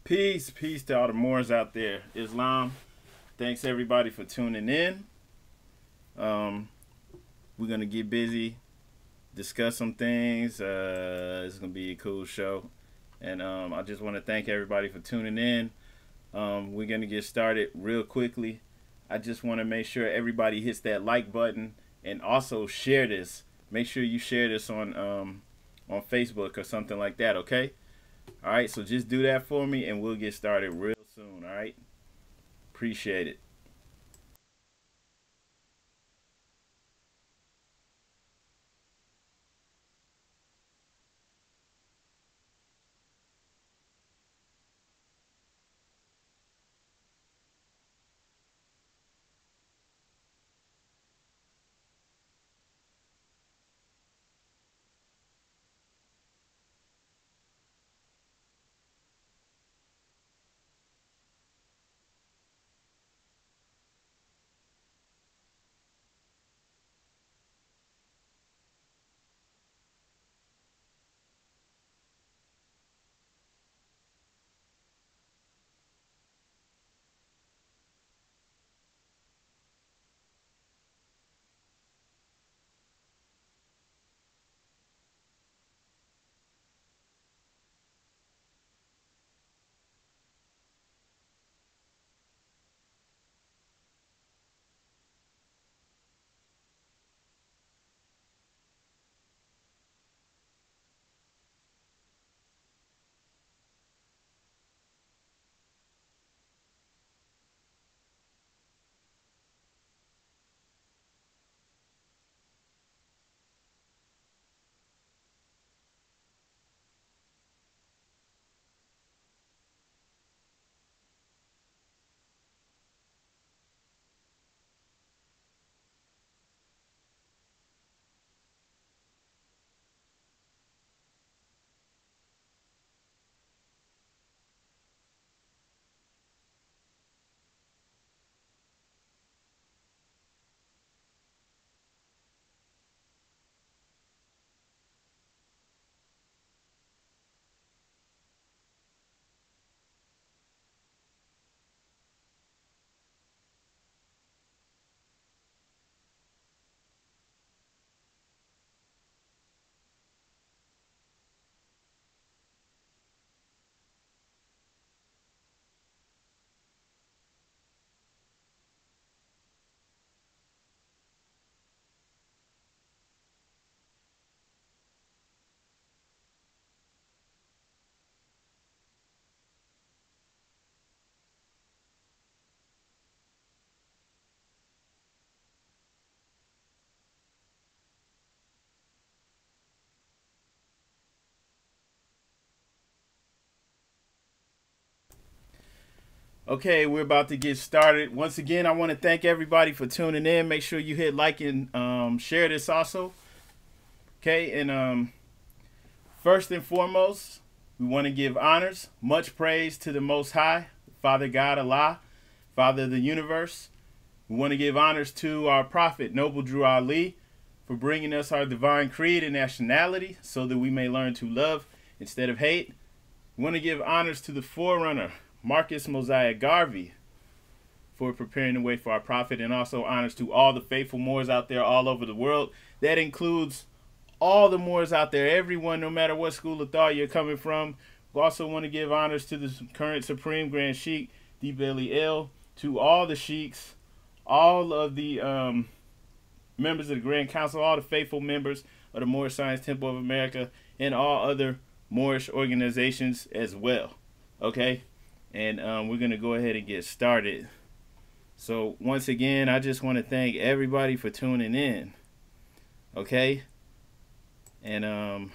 Peace, peace to all the Moors out there. Islam. Thanks everybody for tuning in. We're gonna get busy, discuss some things. It's gonna be a cool show, and I just want to thank everybody for tuning in. We're gonna get started real quickly. I just want to make sure everybody hits that like button and also share this. Make sure you share this on Facebook or something like that. Okay. All right, so just do that for me and we'll get started real soon, all right? Appreciate it. Okay, we're about to get started. Once again, I want to thank everybody for tuning in. Make sure you hit like and share this also. Okay, and first and foremost, we want to give honors, much praise to the Most High, Father God Allah, Father of the universe. We want to give honors to our prophet, Noble Drew Ali, for bringing us our divine creed and nationality so that we may learn to love instead of hate. We want to give honors to the forerunner, Marcus Mosiah Garvey, for preparing the way for our prophet, and also honors to all the faithful Moors out there all over the world. That includes all the Moors out there, everyone, no matter what school of thought you're coming from. We also want to give honors to the current Supreme Grand Sheikh, D. Bailey L., to all the sheiks, all of the members of the Grand Council, all the faithful members of the Moorish Science Temple of America, and all other Moorish organizations as well. Okay? And we're going to go ahead and get started. So once again, I just want to thank everybody for tuning in. Okay? And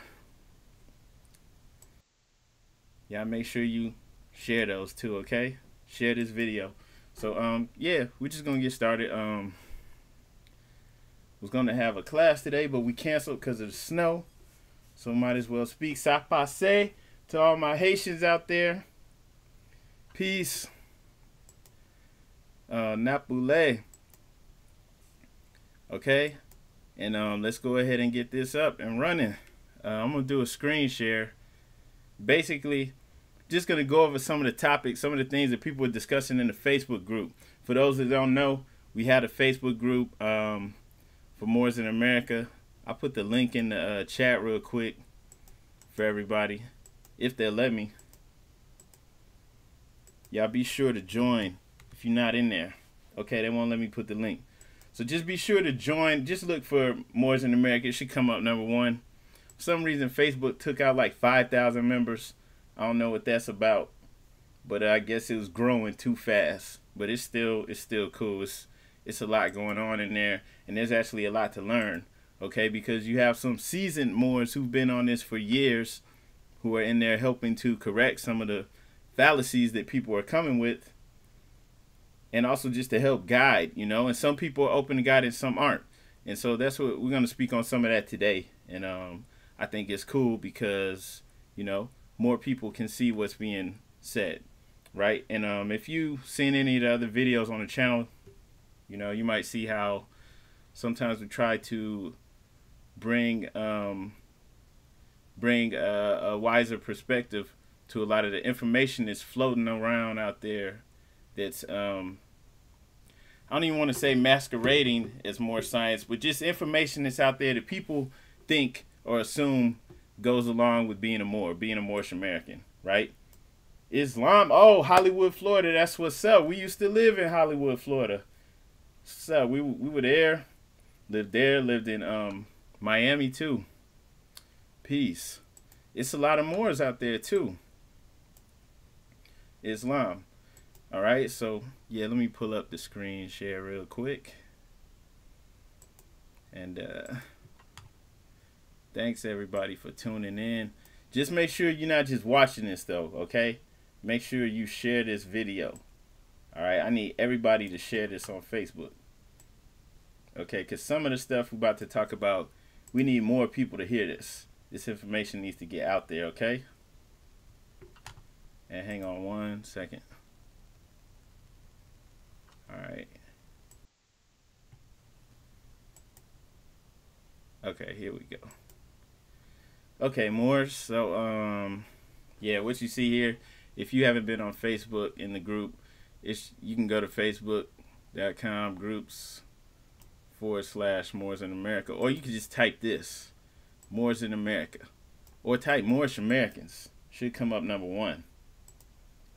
yeah, make sure you share those too, okay? Share this video. So yeah, we're just going to get started. Was going to have a class today, but we canceled because of the snow. So might as well speak ça passe to all my Haitians out there. Peace. Napule. Okay. And let's go ahead and get this up and running. I'm going to do a screen share. Basically, just going to go over some of the topics, some of the things that people were discussing in the Facebook group. For those that don't know, we had a Facebook group for Moors in America. I'll put the link in the chat real quick for everybody, if they'll let me. Y'all be sure to join if you're not in there. Okay, they won't let me put the link. So just be sure to join. Just look for Moors in America. It should come up #1. For some reason, Facebook took out like 5,000 members. I don't know what that's about, but I guess it was growing too fast. But it's still cool. It's a lot going on in there, and there's actually a lot to learn. Okay, because you have some seasoned Moors who've been on this for years, who are in there helping to correct some of the fallacies that people are coming with, and also just to help guide, you know. And some people are open to guide and some aren't. And so that's what we're going to speak on, some of that today. And I think it's cool because, you know, more people can see what's being said, right? And if you've seen any of the other videos on the channel, you know, you might see how sometimes we try to bring a wiser perspective to a lot of the information that's floating around out there that's I don't even want to say masquerading as more science, but just information that's out there that people think or assume goes along with being a Moor, being a Moorish American, right? Islam, oh, Hollywood, Florida, that's what's up. We used to live in Hollywood, Florida. So we were there, lived in Miami too. Peace. It's a lot of Moors out there too. Islam. All right, so yeah, let me pull up the screen share real quick. And thanks everybody for tuning in. Just make sure you're not just watching this though, okay? Make sure you share this video. All right, I need everybody to share this on Facebook. Okay, because some of the stuff we're about to talk about, we need more people to hear this. This information needs to get out there, okay? And hang on 1 second. All right. Okay, here we go. Okay, Moors. So, yeah, what you see here, if you haven't been on Facebook in the group, you can go to facebook.com groups/Moors in America, or you can just type this, Moors in America, or type Moorish Americans. Should come up #1.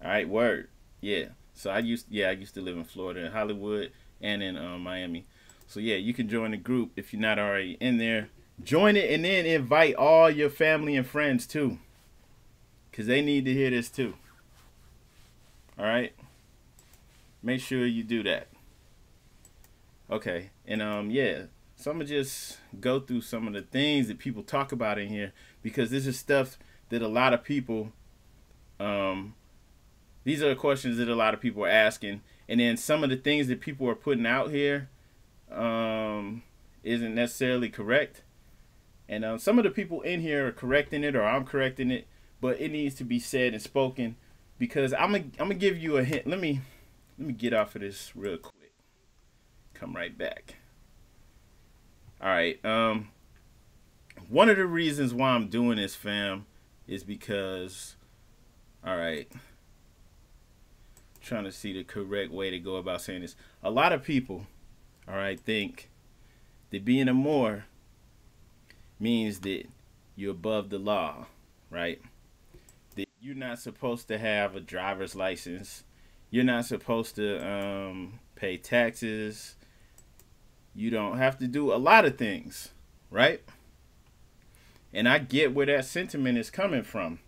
All right, word. Yeah. So I used to live in Florida, in Hollywood, and in Miami. So yeah, you can join the group if you're not already in there. Join it and then invite all your family and friends too, because they need to hear this too. All right. Make sure you do that. Okay, and yeah, so I'm gonna just go through some of the things that people talk about in here, because this is stuff that a lot of people these are the questions that a lot of people are asking, and then some of the things that people are putting out here isn't necessarily correct, and some of the people in here are correcting it, or I'm correcting it, but it needs to be said and spoken, because I'm gonna give you a hint. Let me get off of this real quick. Come right back. All right. One of the reasons why I'm doing this, fam, is because, all right, trying to see the correct way to go about saying this. A lot of people, all right, think that being a Moor means that you're above the law, right? That you're not supposed to have a driver's license. You're not supposed to pay taxes. You don't have to do a lot of things, right? And I get where that sentiment is coming from.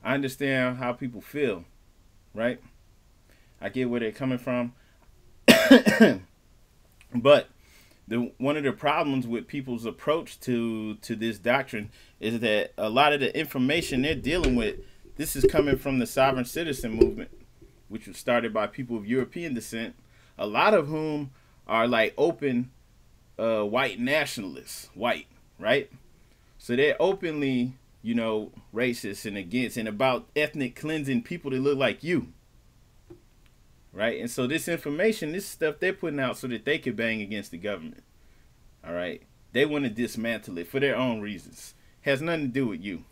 I understand how people feel, right? I get where they're coming from. But one of the problems with people's approach to this doctrine is that a lot of the information they're dealing with, this is coming from the sovereign citizen movement, which was started by people of European descent, a lot of whom are like open white nationalists, right? So they're openly, you know, racist and against and about ethnic cleansing people that look like you, right? And so this information, this stuff they're putting out so that they could bang against the government, all right? They want to dismantle it for their own reasons. Has nothing to do with you.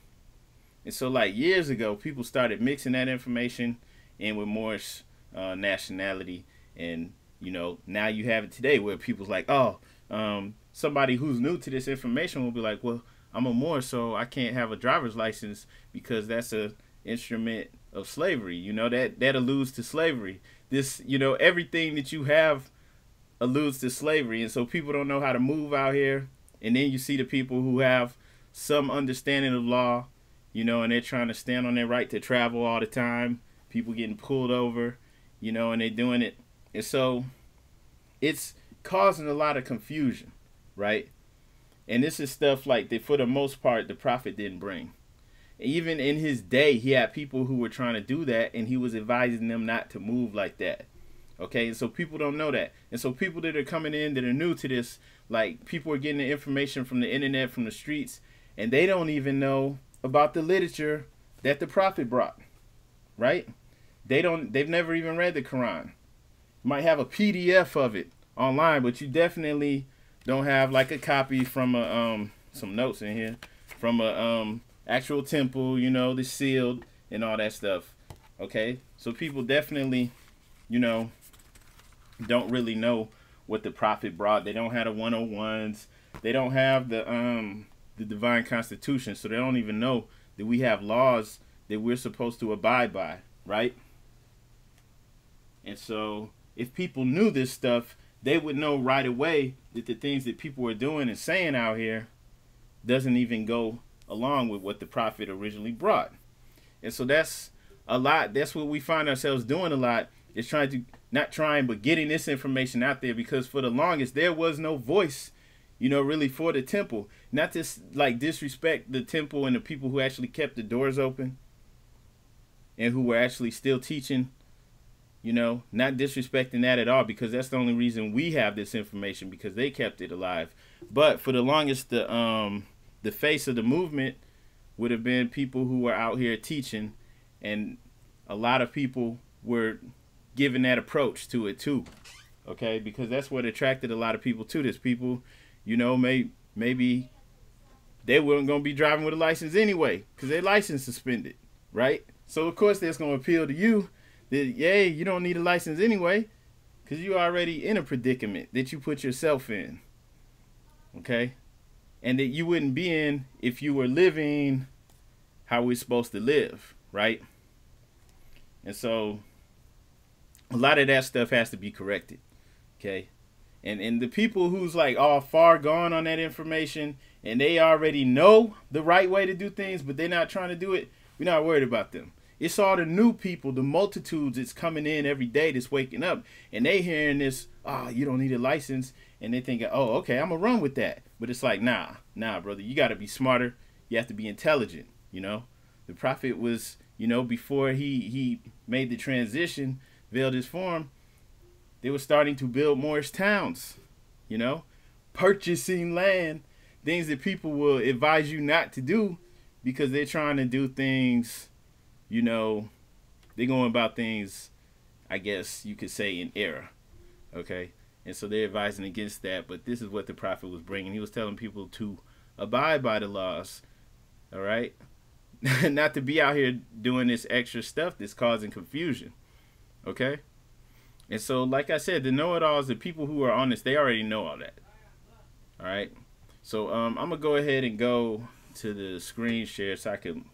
And so like years ago, people started mixing that information in with Moorish nationality, and now you have it today where people's like, oh, somebody who's new to this information will be like, well, I'm a Moor, so I can't have a driver's license because that's a instrument of slavery. That alludes to slavery. This, everything that you have alludes to slavery, and so people don't know how to move out here. And then you see the people who have some understanding of law, and they're trying to stand on their right to travel all the time. People getting pulled over, and they're doing it. And so it's causing a lot of confusion, right? And this is stuff like that, for the most part, the prophet didn't bring. Even in his day, he had people who were trying to do that, and he was advising them not to move like that. Okay, and so people don't know that. And so people that are coming in that are new to this, like people are getting the information from the internet, from the streets, and they don't even know about the literature that the prophet brought, right? They've never even read the Quran. You might have a PDF of it online, but you definitely don't have like a copy from some notes in here from a actual temple, that's sealed and all that stuff. Okay, so people definitely, don't really know what the prophet brought. They don't have the 101s. They don't have the divine constitution, so they don't even know that we have laws that we're supposed to abide by, right? And so if people knew this stuff, they would know right away that the things that people are doing and saying out here doesn't even go along with what the prophet originally brought. And so that's a lot. That's what we find ourselves doing a lot, is but getting this information out there, because for the longest there was no voice, really for the temple. Not to like disrespect the temple and the people who actually kept the doors open and who were actually still teaching, not disrespecting that at all, because that's the only reason we have this information, because they kept it alive. But for the longest, the face of the movement would have been people who were out here teaching, and a lot of people were giving that approach to it too, okay? Because that's what attracted a lot of people to this. People, maybe they weren't going to be driving with a license anyway because their license suspended, right? So of course that's going to appeal to you that, yay, you don't need a license anyway because you're already in a predicament that you put yourself in, okay? And that you wouldn't be in if you were living how we're supposed to live, right? And so a lot of that stuff has to be corrected, okay? And the people who's like all far gone on that information and they already know the right way to do things, but they're not trying to do it, we're not worried about them. It's all the new people, the multitudes that's coming in every day that's waking up, and they hearing this, oh, you don't need a license, and they thinking, oh, okay, I'm gonna run with that. But it's like, nah, brother, you got to be smarter. You have to be intelligent, The prophet was, before he made the transition, veiled his form, they were starting to build Moorish towns, purchasing land, things that people will advise you not to do because they're trying to do things, they're going about things, I guess you could say, in error, okay? And so they're advising against that, but this is what the prophet was bringing. He was telling people to abide by the laws, all right? Not to be out here doing this extra stuff that's causing confusion, okay? And so, like I said, the know-it-alls, the people who are honest, they already know all that, all right? So I'm going to go ahead and go to the screen share so I can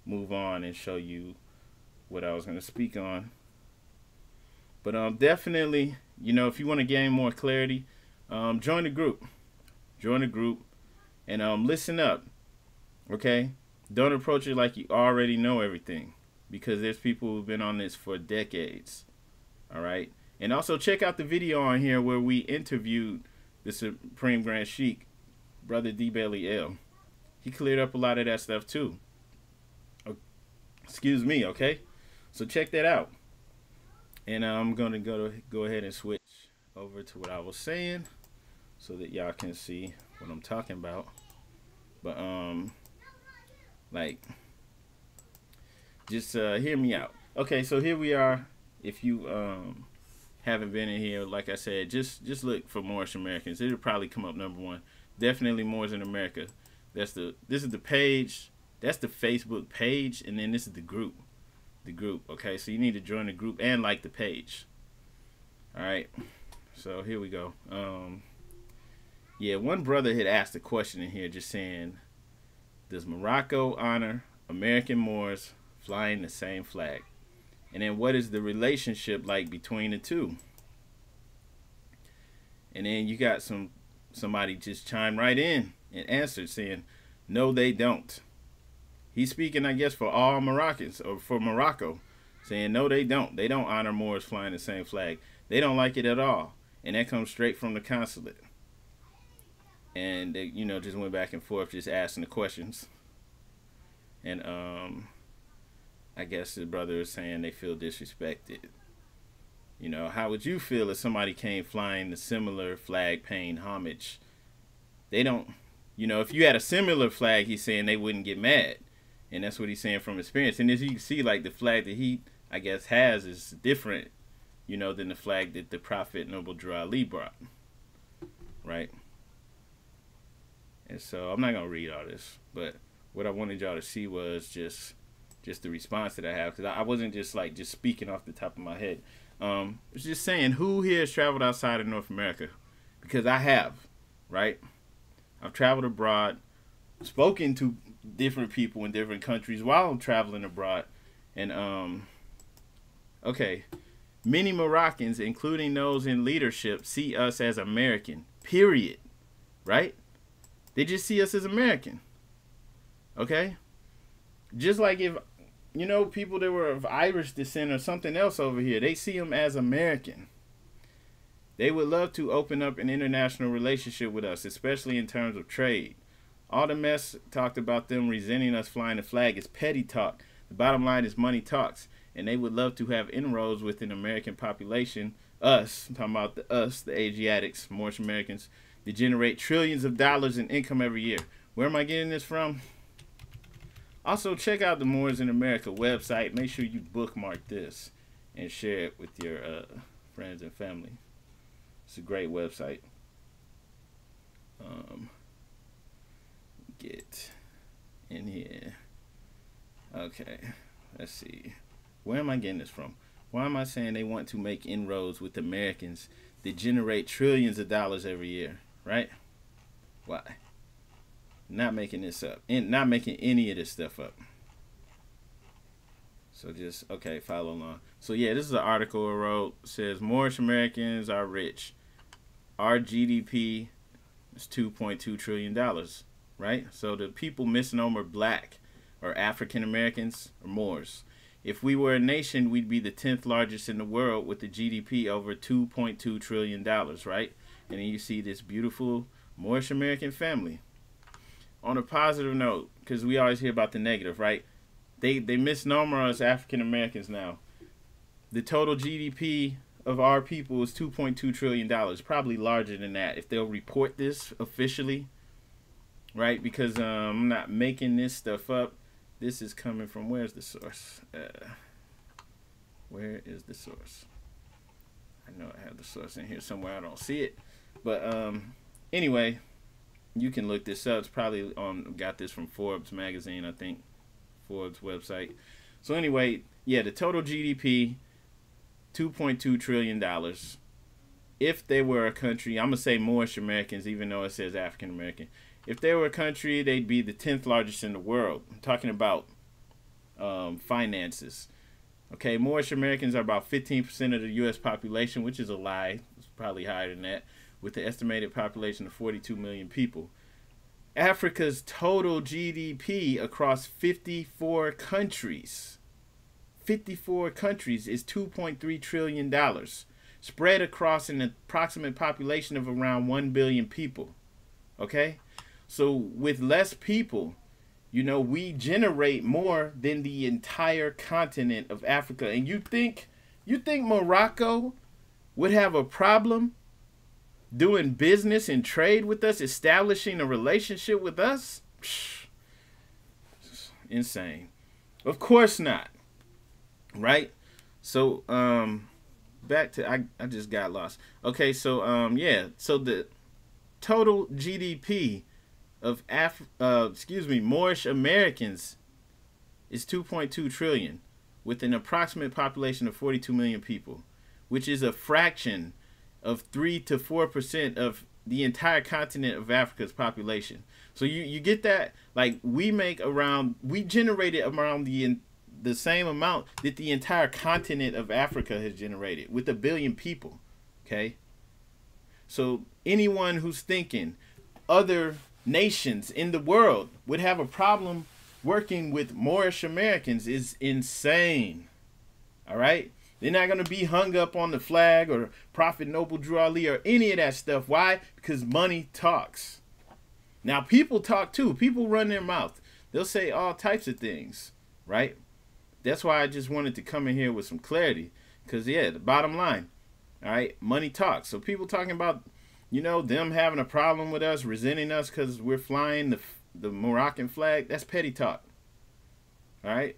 move on and show you what I was going to speak on. But definitely, if you want to gain more clarity, join the group. Join the group and listen up, okay? Don't approach it like you already know everything, because there's people who've been on this for decades, all right? And also check out the video on here where we interviewed the Supreme Grand Sheikh, Brother D. Bailey L. He cleared up a lot of that stuff too. Excuse me, okay? So check that out. And I'm going to go ahead and switch over to what I was saying so that y'all can see what I'm talking about. But, just hear me out. Okay, so here we are. If you haven't been in here, like I said, just look for Moorish Americans. It'll probably come up #1. Definitely Moors in America. This is the page That's the Facebook page, and then this is the group. Okay, so you need to join the group and like the page. All right, so here we go. Yeah, one brother had asked a question in here, just saying, does Morocco honor American Moors flying the same flag? And then what is the relationship like between the two? And then you got somebody just chime right in and answered saying, no, they don't. He's speaking, I guess, for all Moroccans, or for Morocco, saying, no, they don't. They don't honor Moors flying the same flag. They don't like it at all. And that comes straight from the consulate. And they, just went back and forth, just asking the questions. And I guess the brother is saying they feel disrespected. How would you feel if somebody came flying the similar flag, paying homage? They don't, if you had a similar flag, he's saying they wouldn't get mad. And that's what he's saying from experience. And as you can see, like, the flag that he, I guess, has is different, than the flag that the Prophet Noble Drew Ali brought. Right? And so I'm not going to read all this. But what I wanted y'all to see was just the response that I have. Because I wasn't just speaking off the top of my head. I was just saying, who here has traveled outside of North America? Because I have, right? I've traveled abroad, spoken to different people in different countries while I'm traveling abroad. And, okay, many Moroccans, including those in leadership, see us as American, period, right? They just see us as American, okay? Just like if, people that were of Irish descent or something else over here, they see them as American. They would love to open up an international relationship with us, especially in terms of trade. All the mess talked about them resenting us flying the flag is petty talk. The bottom line is money talks. And they would love to have inroads with an American population, us, I'm talking about the Asiatics, Moorish Americans, that generate trillions of dollars in income every year. Where am I getting this from? Also, check out the Moors in America website. Make sure you bookmark this and share it with your friends and family. It's a great website. Get in here. Okay, let's see. Where am I getting this from? Why am I saying they want to make inroads with Americans that generate trillions of dollars every year, right? Why? Not making this up. And not making any of this stuff up. So just, okay, follow along. So yeah, this is an article I wrote. It says, Moorish Americans are rich. Our GDP is $2.2 trillion, right? So the people misnomer black or African Americans or Moors. If we were a nation, we'd be the 10th largest in the world with the GDP over $2.2 trillion, right? And then you see this beautiful Moorish American family. On a positive note, because we always hear about the negative, right? They misnomer us African Americans now. The total GDP of our people is $2.2 trillion, probably larger than that if they'll report this officially, right? Because I'm not making this stuff up. This is coming from, where's the source? Where is the source? I know I have the source in here somewhere. I don't see it. But anyway, you can look this up. It's probably got this from Forbes magazine, I think. Forbes website. So anyway, yeah, the total GDP, $2.2 trillion. If they were a country, I'm going to say Moorish Americans, even though it says African American. If they were a country, they'd be the 10th largest in the world. I'm talking about finances. Okay, Moorish Americans are about 15% of the U.S. population, which is a lie. It's probably higher than that, with the estimated population of 42 million people. Africa's total GDP across 54 countries, 54 countries, is $2.3 trillion, spread across an approximate population of around 1 billion people. Okay? So with less people, we generate more than the entire continent of Africa. And you think Morocco would have a problem doing business and trade with us, establishing a relationship with us? Psh, insane. Of course not. Right? So back to I just got lost. Okay, so yeah, so the total GDP of Moorish Americans is 2.2 trillion, with an approximate population of 42 million people, which is a fraction of 3 to 4% of the entire continent of Africa's population. So you get that? Like, we generated around the same amount that the entire continent of Africa has generated, with 1 billion people. Okay? So anyone who's thinking other nations in the world would have a problem working with Moorish Americans is insane. All right? They're not going to be hung up on the flag or Prophet Noble Drew Ali or any of that stuff. Why? Because money talks. Now, people talk too. People run their mouth. They'll say all types of things, right? That's why I just wanted to come in here with some clarity. Because, yeah, the bottom line, all right, money talks. So people talking about, them having a problem with us, resenting us because we're flying the Moroccan flag, that's petty talk. All right?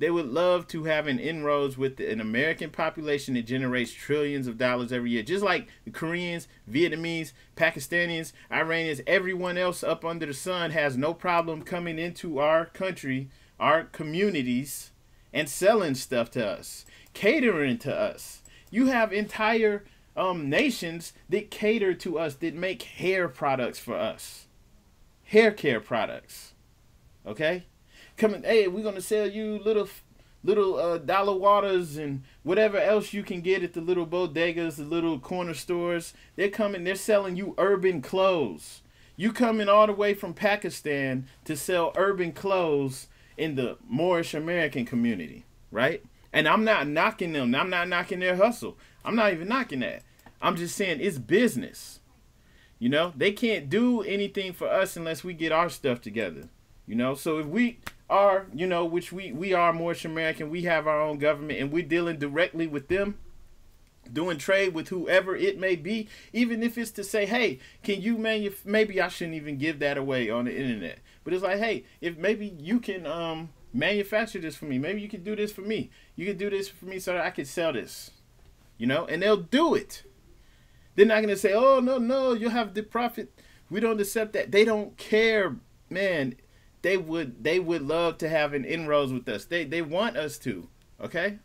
They would love to have an inroads with an American population that generates trillions of dollars every year. Just like the Koreans, Vietnamese, Pakistanis, Iranians, everyone else up under the sun has no problem coming into our country, our communities, and selling stuff to us, catering to us. You have entire nations that cater to us, that make hair products for us. Hair care products. Okay? Coming, hey, we're gonna sell you little dollar waters and whatever else you can get at the little bodegas, the little corner stores. They're coming, they're selling you urban clothes. You coming all the way from Pakistan to sell urban clothes in the Moorish American community, right? And I'm not knocking them. I'm not knocking their hustle. I'm not even knocking that. I'm just saying it's business. They can't do anything for us unless we get our stuff together. So if we are, which we are Moorish American, we have our own government, and we're dealing directly with them, doing trade with whoever it may be, even if it's to say, hey, can you maybe I shouldn't even give that away on the internet. But it's like, hey, if maybe you can manufacture this for me, maybe you can do this for me. You can do this for me so that I can sell this. And they'll do it. They're not going to say, oh, no, you'll have the profit. We don't accept that. They don't care, man. They would love to have an inroads with us. They want us to, okay?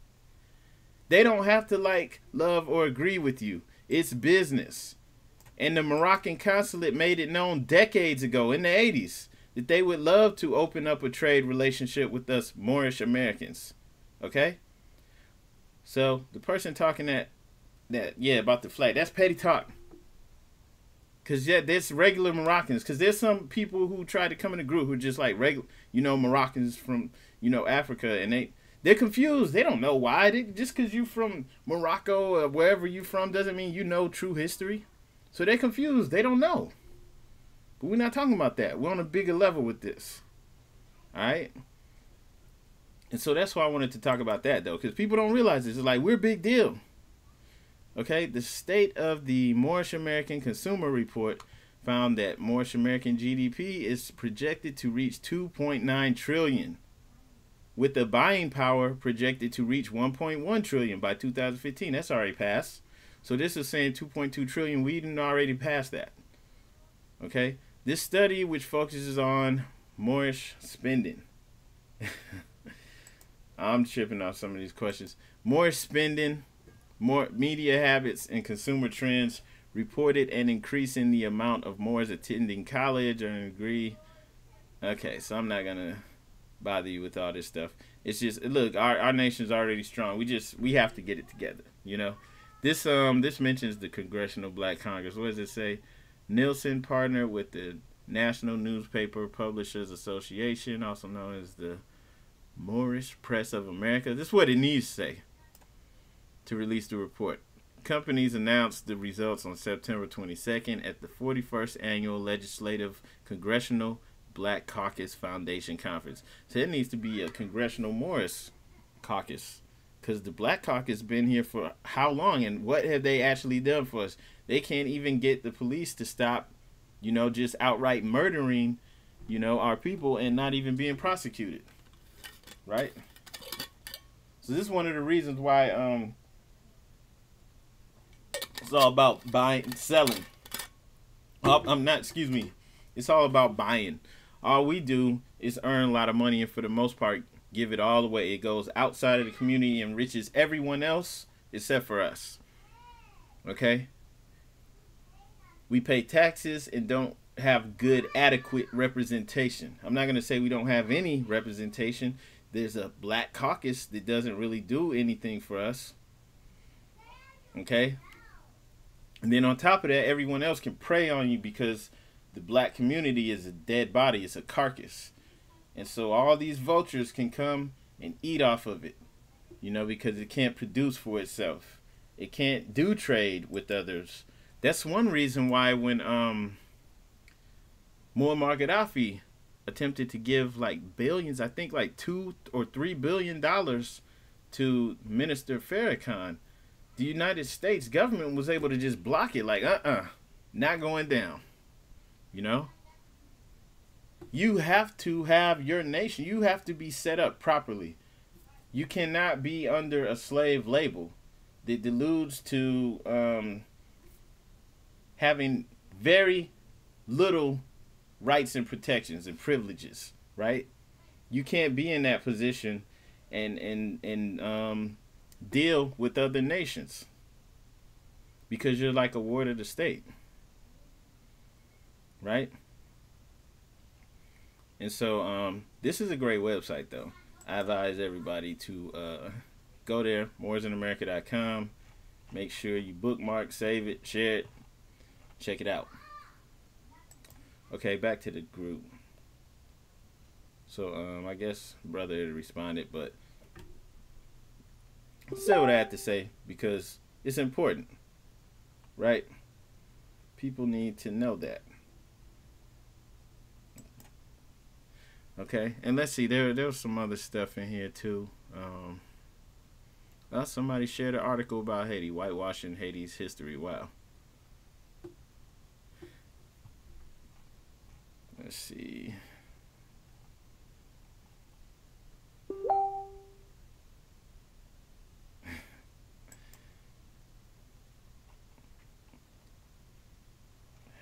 They don't have to like, love, or agree with you. It's business. And the Moroccan consulate made it known decades ago in the 80s that they would love to open up a trade relationship with us Moorish Americans, okay? So the person talking about the flag, that's petty talk. Because, yeah, there's regular Moroccans. Because there's some people who try to come in the group who are just like regular, Moroccans from, Africa. And they're confused. They don't know why. Just because you're from Morocco or wherever you're from doesn't mean you know true history. So they're confused. They don't know. But we're not talking about that. We're on a bigger level with this. All right? And so that's why I wanted to talk about that, though. Because people don't realize this. It's like, we're a big deal. Okay, the State of the Moorish American Consumer Report found that Moorish American GDP is projected to reach 2.9 trillion, with the buying power projected to reach 1.1 trillion by 2015. That's already passed. So this is saying 2.2 trillion. We didn't already pass that. Okay, this study, which focuses on Moorish spending. I'm tripping off some of these questions. Moorish spending, more media habits, and consumer trends reported an increase in the amount of Moors attending college or a degree. Okay, so I'm not gonna bother you with all this stuff. It's just, look, our nation's already strong. We have to get it together. This mentions the Congressional Black Congress. What does it say? Nielsen partnered with the National Newspaper Publishers Association, also known as the Moorish Press of America. This is what it needs to say to release the report. Companies announced the results on September 22nd at the 41st Annual Legislative Congressional Black Caucus Foundation Conference. So it needs to be a Congressional Moorish Caucus, because the Black Caucus been here for how long, and what have they actually done for us? They can't even get the police to stop, just outright murdering, our people and not even being prosecuted, right? So this is one of the reasons why it's all about buying and selling. It's It's all about buying. All we do is earn a lot of money, and for the most part, give it all away. It goes outside of the community and enriches everyone else except for us. Okay? We pay taxes and don't have good, adequate representation. I'm not going to say we don't have any representation. There's a black caucus that doesn't really do anything for us. Okay? And then on top of that, everyone else can prey on you because the black community is a dead body. It's a carcass. And so all these vultures can come and eat off of it, you know, because it can't produce for itself. It can't do trade with others. That's one reason why when Muammar Gaddafi attempted to give like billions, I think like $2 or $3 billion to Minister Farrakhan, the United States government was able to just block it, like not going down. You know, you have to have your nation. You have to be set up properly. You cannot be under a slave label that deludes to having very little rights and protections and privileges, right? You can't be in that position and deal with other nations because you're like a ward of the state, right? And so this is a great website, though. I advise everybody to go there, moorishinamerica.com. Make sure you bookmark, save it, share it, check it out. Okay, back to the group. So I guess brother responded, but say what I have to say because it's important, right? People need to know that. Okay, and let's see, there was some other stuff in here too. Somebody shared an article about Haiti, whitewashing Haiti's history. Wow. Let's see.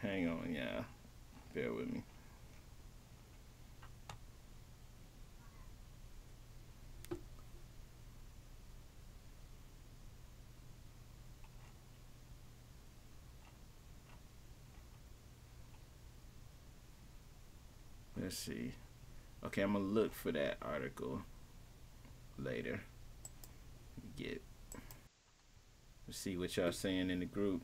Hang on, yeah. Bear with me. Let's see. Okay, I'm gonna look for that article later. Let's see what y'all saying in the group.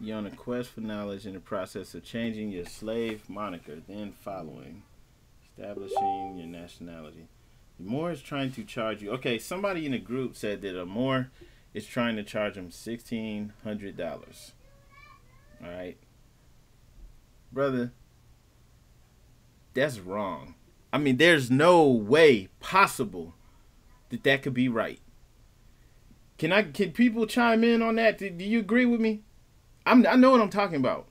You're on a quest for knowledge in the process of changing your slave moniker, then following, establishing your nationality. Moor is trying to charge you. Okay, somebody in the group said that a Moor is trying to charge him $1,600. All right, brother, that's wrong. I mean, there's no way possible that that could be right. Can people chime in on that? Do you agree with me? I know what I'm talking about.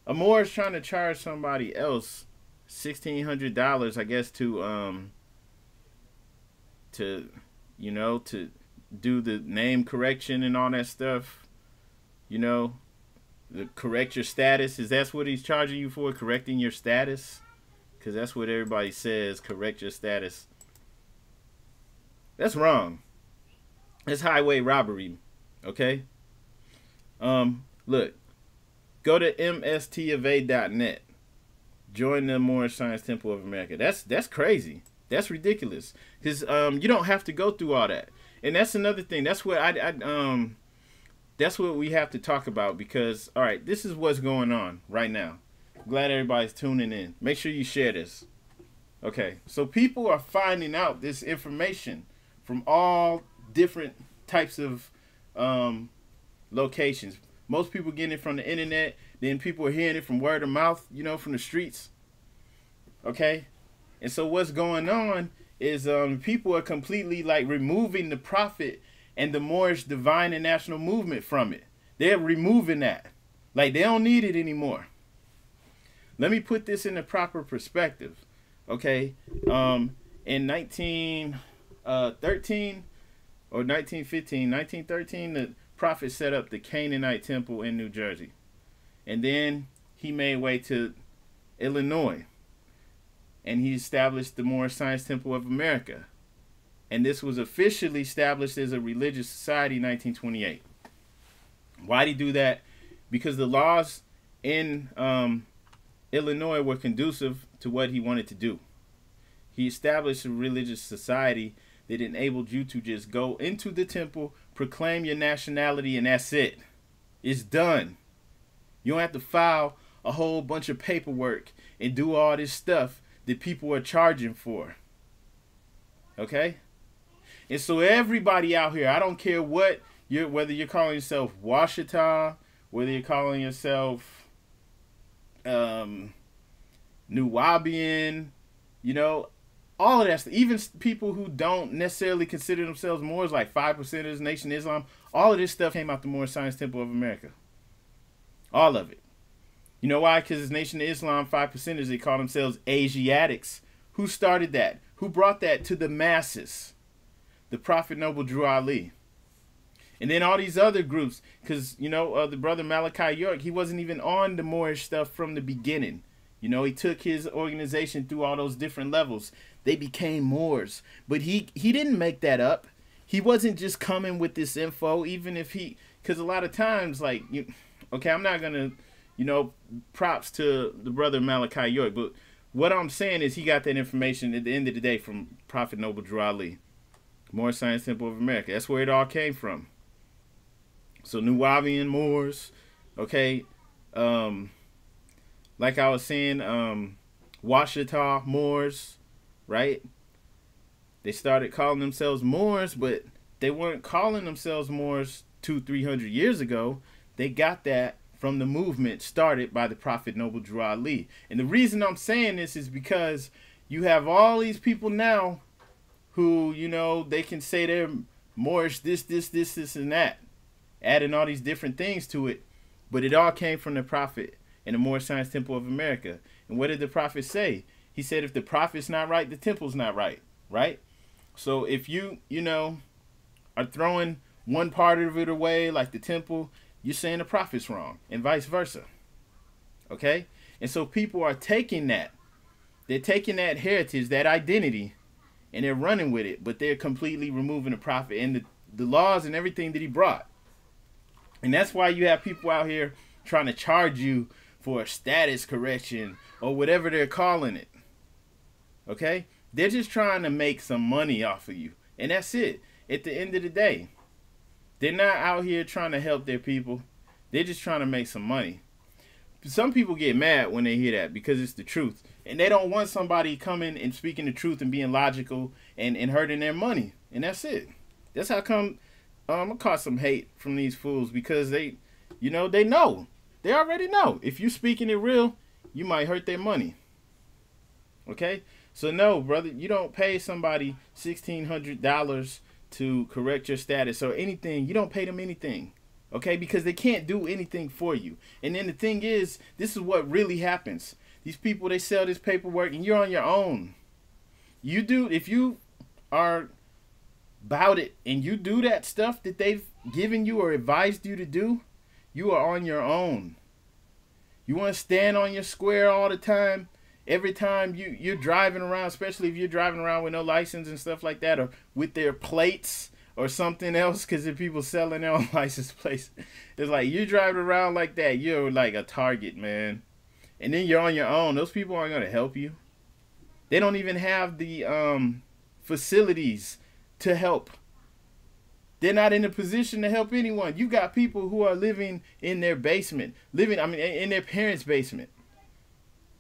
A Moor is trying to charge somebody else $1,600, I guess, to you know, to do the name correction and all that stuff, you know, to correct your status. Is that what he's charging you for, correcting your status? Because that's what everybody says, correct your status. That's wrong. That's highway robbery, okay? Look, go to mstofa.net. Join the Moorish Science Temple of America. That's crazy. That's ridiculous. Because you don't have to go through all that. And that's another thing. That's what that's what we have to talk about. Because, all right, this is what's going on right now. I'm glad everybody's tuning in. Make sure you share this. Okay, so people are finding out this information from all different types of locations. Most people getting it from the internet. Then people are hearing it from word of mouth, you know, from the streets. Okay? And so what's going on is people are completely like removing the prophet and the Moorish divine and national movement from it. They're removing that. Like they don't need it anymore. Let me put this in the proper perspective. Okay? In 1913 or 1913, the prophet set up the Canaanite temple in New Jersey. And then he made way to Illinois. And he established the Moorish Science Temple of America. And this was officially established as a religious society in 1928. Why did he do that? Because the laws in Illinois were conducive to what he wanted to do. He established a religious society that enabled you to just go into the temple, proclaim your nationality, and that's it. It's done. You don't have to file a whole bunch of paperwork and do all this stuff that people are charging for. Okay? And so everybody out here, I don't care what whether you're calling yourself Washita, whether you're calling yourself Nuwabian, you know, all of that stuff. Even people who don't necessarily consider themselves Moors, like 5%ers, Nation of Islam, all of this stuff came out the Moorish Science Temple of America. All of it. You know why? Because it's Nation of Islam, 5%ers, they call themselves Asiatics. Who started that? Who brought that to the masses? The Prophet Noble Drew Ali. And then all these other groups, because, you know, the brother Malachi York, he wasn't even on the Moorish stuff from the beginning. You know, he took his organization through all those different levels. They became Moors. But he didn't make that up. He wasn't just coming with this info, even if he, because a lot of times, like, okay, I'm not going to, you know, props to the brother Malachi York, but what I'm saying is he got that information at the end of the day from Prophet Noble Drew Ali, Moorish Science Temple of America. That's where it all came from. So Nuwabian Moors, okay, like I was saying, Washita Moors, right? They started calling themselves Moors, but they weren't calling themselves Moors 200-300 years ago. They got that from the movement started by the Prophet Noble Drew Ali. And the reason I'm saying this is because you have all these people now who, you know, they can say they're Moorish, this, and that, adding all these different things to it. But it all came from the Prophet and the Moorish Science Temple of America. And what did the Prophet say? He said, if the Prophet's not right, the temple's not right, right? So if you know, are throwing one part of it away, like the temple, you're saying the Prophet's wrong, and vice versa. Okay? And so people are taking that. They're taking that heritage, that identity, and they're running with it, but they're completely removing the Prophet and the laws and everything that he brought. And that's why you have people out here trying to charge you for a status correction or whatever they're calling it. Okay? They're just trying to make some money off of you. And that's it. At the end of the day, they're not out here trying to help their people. They're just trying to make some money. Some people get mad when they hear that because it's the truth. And they don't want somebody coming and speaking the truth and being logical and hurting their money. And that's it. That's how come I caught some hate from these fools, because they, you know, they know. They already know. If you speaking it real, you might hurt their money. Okay? So no, brother, you don't pay somebody $1,600 to correct your status or anything. You don't pay them anything. Okay? Because they can't do anything for you. And then the thing is, this is what really happens. These people, they sell this paperwork and you're on your own. You do, if you are about it and you do that stuff that they've given you or advised you to do, you are on your own. You want to stand on your square all the time. Every time you're driving around, especially if you're driving around with no license and stuff like that, or with their plates or something else, because if people selling their own license plates, it's like you're driving around like that, you're like a target, man. And then you're on your own. Those people aren't going to help you. They don't even have the facilities to help. They're not in a position to help anyone. You got people who are living in their basement, in their parents' basement.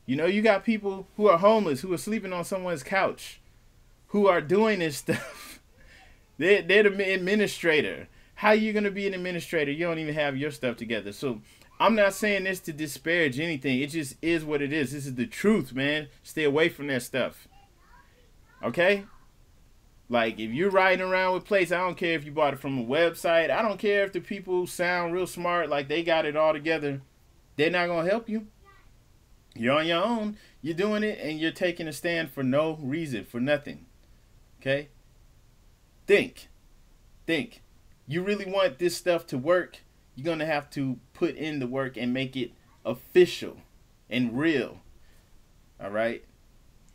You know, you got people who are homeless, who are sleeping on someone's couch, who are doing this stuff. They're the administrator. How are you going to be an administrator? You don't even have your stuff together. So I'm not saying this to disparage anything. It just is what it is. This is the truth, man. Stay away from that stuff. Okay? Like, if you're riding around with plates, I don't care if you bought it from a website. I don't care if the people sound real smart, like they got it all together. They're not going to help you. You're on your own. You're doing it, and you're taking a stand for no reason, for nothing. Okay? Think. Think. You really want this stuff to work, you're going to have to put in the work and make it official and real. All right?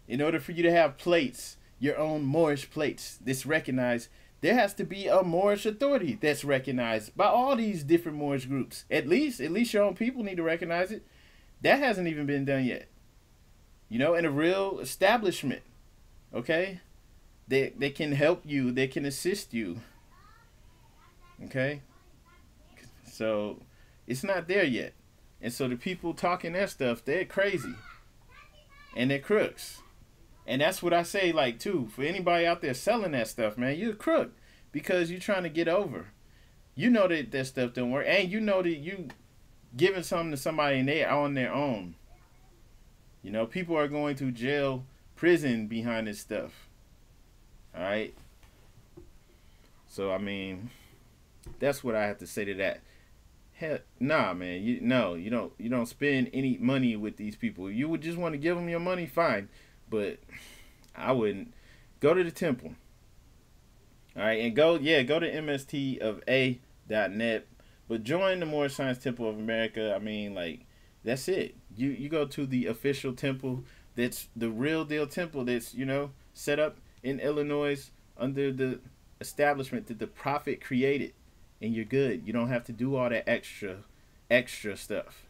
In order for you to have plates, your own Moorish plates that's recognized, there has to be a Moorish authority that's recognized by all these different Moorish groups. At least your own people need to recognize it. That hasn't even been done yet. You know, in a real establishment. Okay? They can help you. They can assist you. Okay? So, it's not there yet. And so the people talking that stuff, they're crazy. And they're crooks. And that's what I say, like, too. For anybody out there selling that stuff, man, you're a crook. Because you're trying to get over. You know that stuff don't work. And you know that you giving something to somebody and they're on their own. You know, people are going to jail, prison behind this stuff. All right? So, I mean, that's what I have to say to that. Hell, nah, man. You don't spend any money with these people. You would just want to give them your money, fine. But I wouldn't. Go to the temple. All right, and go to mstofa.net. But join the Moorish Science Temple of America. I mean, like, that's it. You go to the official temple. That's the real deal temple that's, you know, set up in Illinois under the establishment that the prophet created. And you're good. You don't have to do all that extra stuff.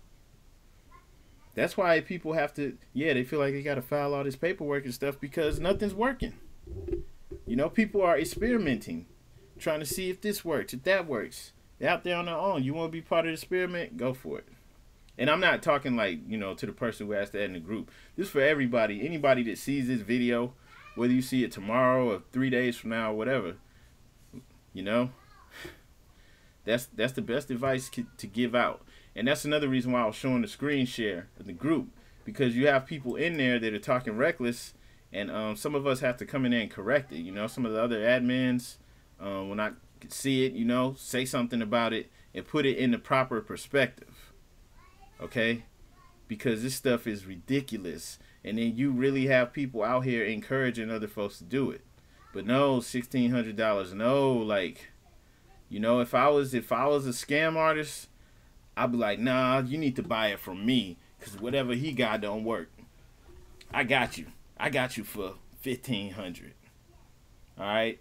That's why people have to, they feel like they got to file all this paperwork and stuff because nothing's working. You know, people are experimenting, trying to see if this works, if that works. They're out there on their own. You want to be part of the experiment? Go for it. And I'm not talking like, you know, to the person who asked that in the group. This is for everybody. Anybody that sees this video, whether you see it tomorrow or 3 days from now or whatever, you know, that's the best advice to give out. And that's another reason why I was showing the screen share of the group, because you have people in there that are talking reckless, and some of us have to come in there and correct it. You know, some of the other admins, when I see it, you know, say something about it and put it in the proper perspective. Okay? Because this stuff is ridiculous. And then you really have people out here encouraging other folks to do it. But no, $1,600. No, like, you know, if I was a scam artist, I'd be like, nah, you need to buy it from me, because whatever he got don't work. I got you for $1,500. All right.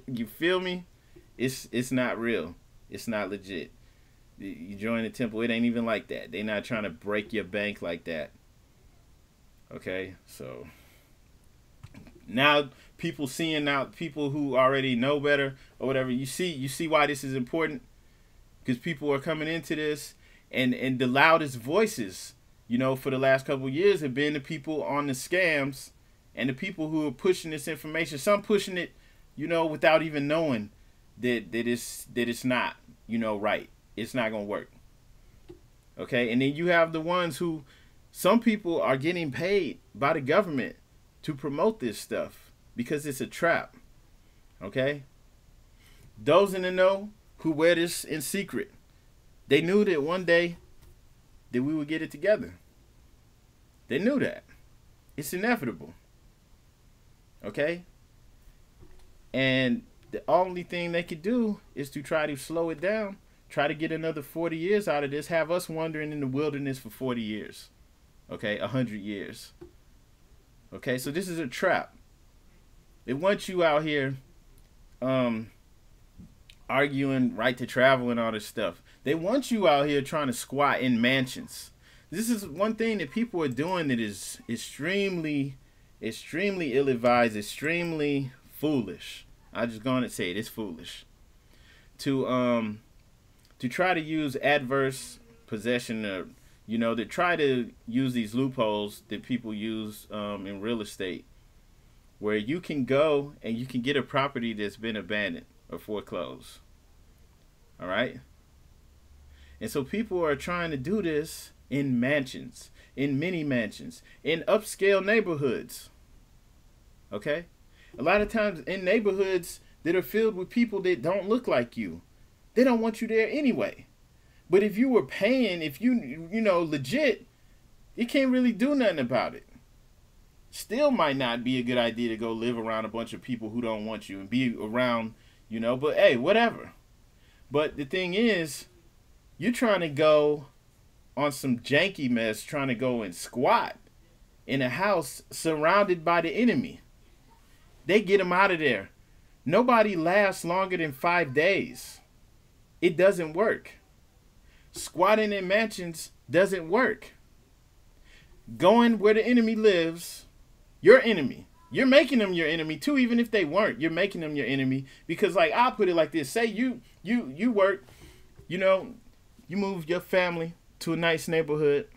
You feel me? It's not real. It's not legit. You join the temple, it ain't even like that. They're not trying to break your bank like that. Okay, so now people who already know better or whatever, you see why this is important, because people are coming into this, and the loudest voices, you know, for the last couple of years have been the people on the scams and the people who are pushing this information. Some pushing it, you know, without even knowing that it's not, you know, right. It's not gonna work. Okay, and then you have the ones who, some people are getting paid by the government to promote this stuff because it's a trap. Okay? Those in the know who wear this in secret, they knew that one day that we would get it together. They knew that. It's inevitable. Okay? And the only thing they could do is to try to slow it down, try to get another 40 years out of this, have us wandering in the wilderness for 40 years. Okay? 100 years. Okay, so this is a trap. They want you out here arguing right to travel and all this stuff. They want you out here trying to squat in mansions. This is one thing that people are doing that is extremely ill-advised, extremely foolish. I'm just going to say it, it's foolish. To try to use adverse possession, or, you know, to try to use these loopholes that people use in real estate, where you can go and you can get a property that's been abandoned or foreclosed. All right? And so people are trying to do this in mansions, in mini mansions, in upscale neighborhoods. Okay? A lot of times in neighborhoods that are filled with people that don't look like you. They don't want you there anyway. But if you were paying, if you know, legit, you can't really do nothing about it. still might not be a good idea to go live around a bunch of people who don't want you and be around, but hey, whatever. But the thing is, you're trying to go on some janky mess, trying to go and squat in a house surrounded by the enemy. They get them out of there. Nobody lasts longer than 5 days. It doesn't work. Squatting in mansions doesn't work. Going where the enemy lives, your enemy. You're making them your enemy too, even if they weren't. You're making them your enemy because, like, I'll put it like this: say you work, you move your family to a nice neighborhood,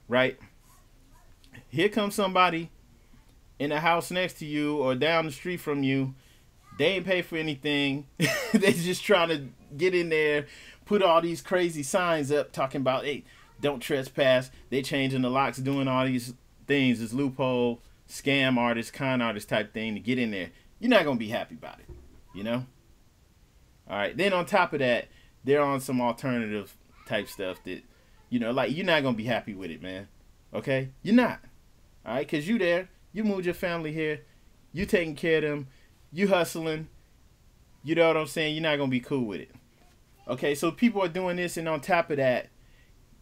right? Here comes somebody in a house next to you or down the street from you. They ain't pay for anything. They just trying to get in there, put all these crazy signs up talking about, hey, don't trespass. They changing the locks, doing all these things, this loophole, scam artist, con artist type thing to get in there. You're not going to be happy about it, All right. Then on top of that, they're on some alternative type stuff that, like, you're not going to be happy with it, man. Okay? You're not. All right? Because you there. You moved your family here. You taking care of them. You hustling. You know what I'm saying? You're not going to be cool with it. Okay? So people are doing this, and on top of that,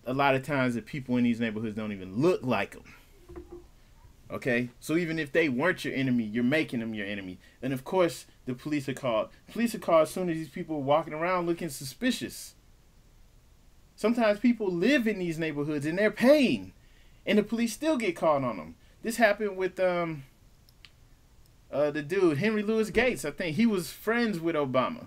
a lot of times the people in these neighborhoods don't even look like them. Okay? So even if they weren't your enemy, you're making them your enemy. And of course, the police are called. Police are called as soon as these people are walking around looking suspicious. Sometimes people live in these neighborhoods and they're paying, and the police still get called on them. This happened with the dude, Henry Louis Gates. I think he was friends with Obama,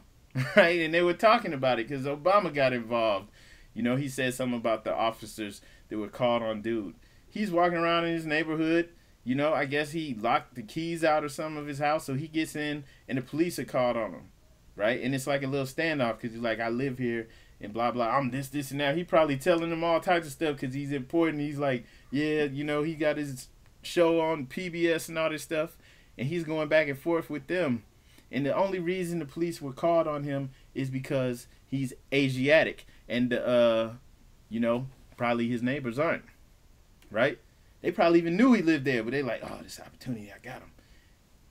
right? And they were talking about it because Obama got involved. He said something about the officers that were called on dude. He's walking around in his neighborhood. I guess he locked the keys out or something of his house, so he gets in, and the police are called on him, right? And it's like a little standoff because he's like, I live here, and blah, blah. I'm this, and that. He probably telling them all types of stuff because he's important. He's like, yeah, he got his show on PBS and all this stuff, and he's going back and forth with them. And the only reason the police were called on him is because he's Asiatic, and probably his neighbors aren't, right? They probably even knew he lived there, but they like, oh, this opportunity, I got him.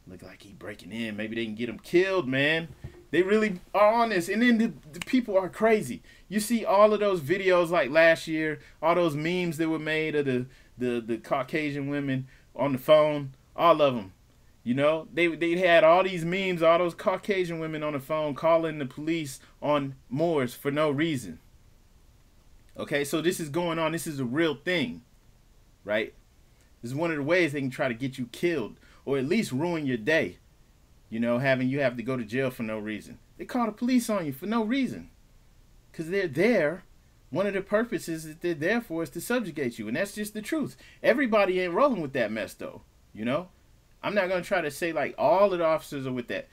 Look like he breaking in. Maybe they can get him killed, man. They really are on this. And then the people are crazy. You see all of those videos like last year, all those memes that were made of the Caucasian women on the phone, all of them. They had all these memes, all those Caucasian women on the phone calling the police on Moors for no reason. Okay, so this is going on. This is a real thing, right? This is one of the ways they can try to get you killed or at least ruin your day. Having you have to go to jail for no reason. They call the police on you for no reason because they're there. One of the purposes that they're there for is to subjugate you, and that's just the truth. Everybody ain't rolling with that mess, though. I'm not going to try to say like all of the officers are with that,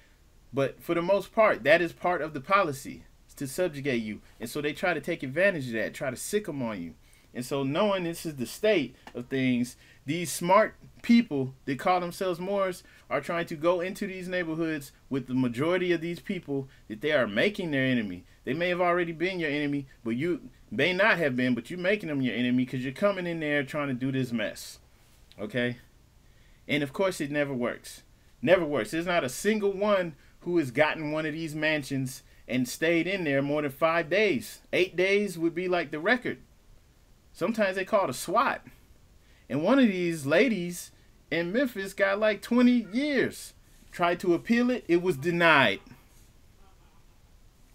but for the most part, that is part of the policy, is to subjugate you. And so they try to take advantage of that, try to sick them on you. And so knowing this is the state of things, these smart people that call themselves Moors are trying to go into these neighborhoods with the majority of these people that they are making their enemy. They may have already been your enemy, but you may not have been, but you're making them your enemy because you're coming in there trying to do this mess. Okay? And of course it never works. Never works. There's not a single one who has gotten one of these mansions and stayed in there more than 5 days. 8 days would be like the record. Sometimes they call it a SWAT. And one of these ladies in Memphis got like 20 years. Tried to appeal it. It was denied.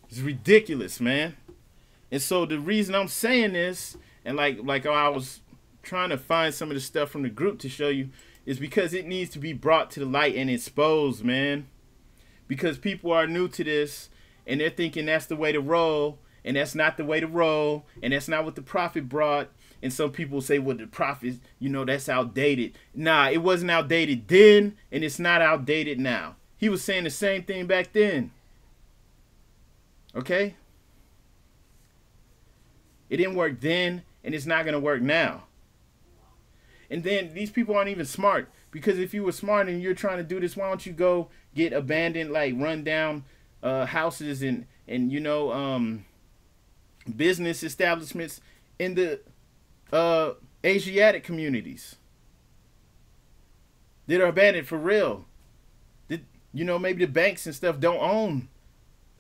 It's ridiculous, man. And so the reason I'm saying this, and like I was trying to find some of the stuff from the group to show you, is because it needs to be brought to the light and exposed, man. Because people are new to this, and they're thinking that's the way to roll, and that's not the way to roll, and that's not what the prophet brought. And some people say, well, the prophet, that's outdated. Nah, it wasn't outdated then, and it's not outdated now. He was saying the same thing back then. Okay? It didn't work then, and it's not going to work now. And then these people aren't even smart, because if you were smart and you're trying to do this, why don't you go get abandoned, like run down houses and business establishments in the Asiatic communities. that are abandoned for real. That, maybe the banks and stuff don't own,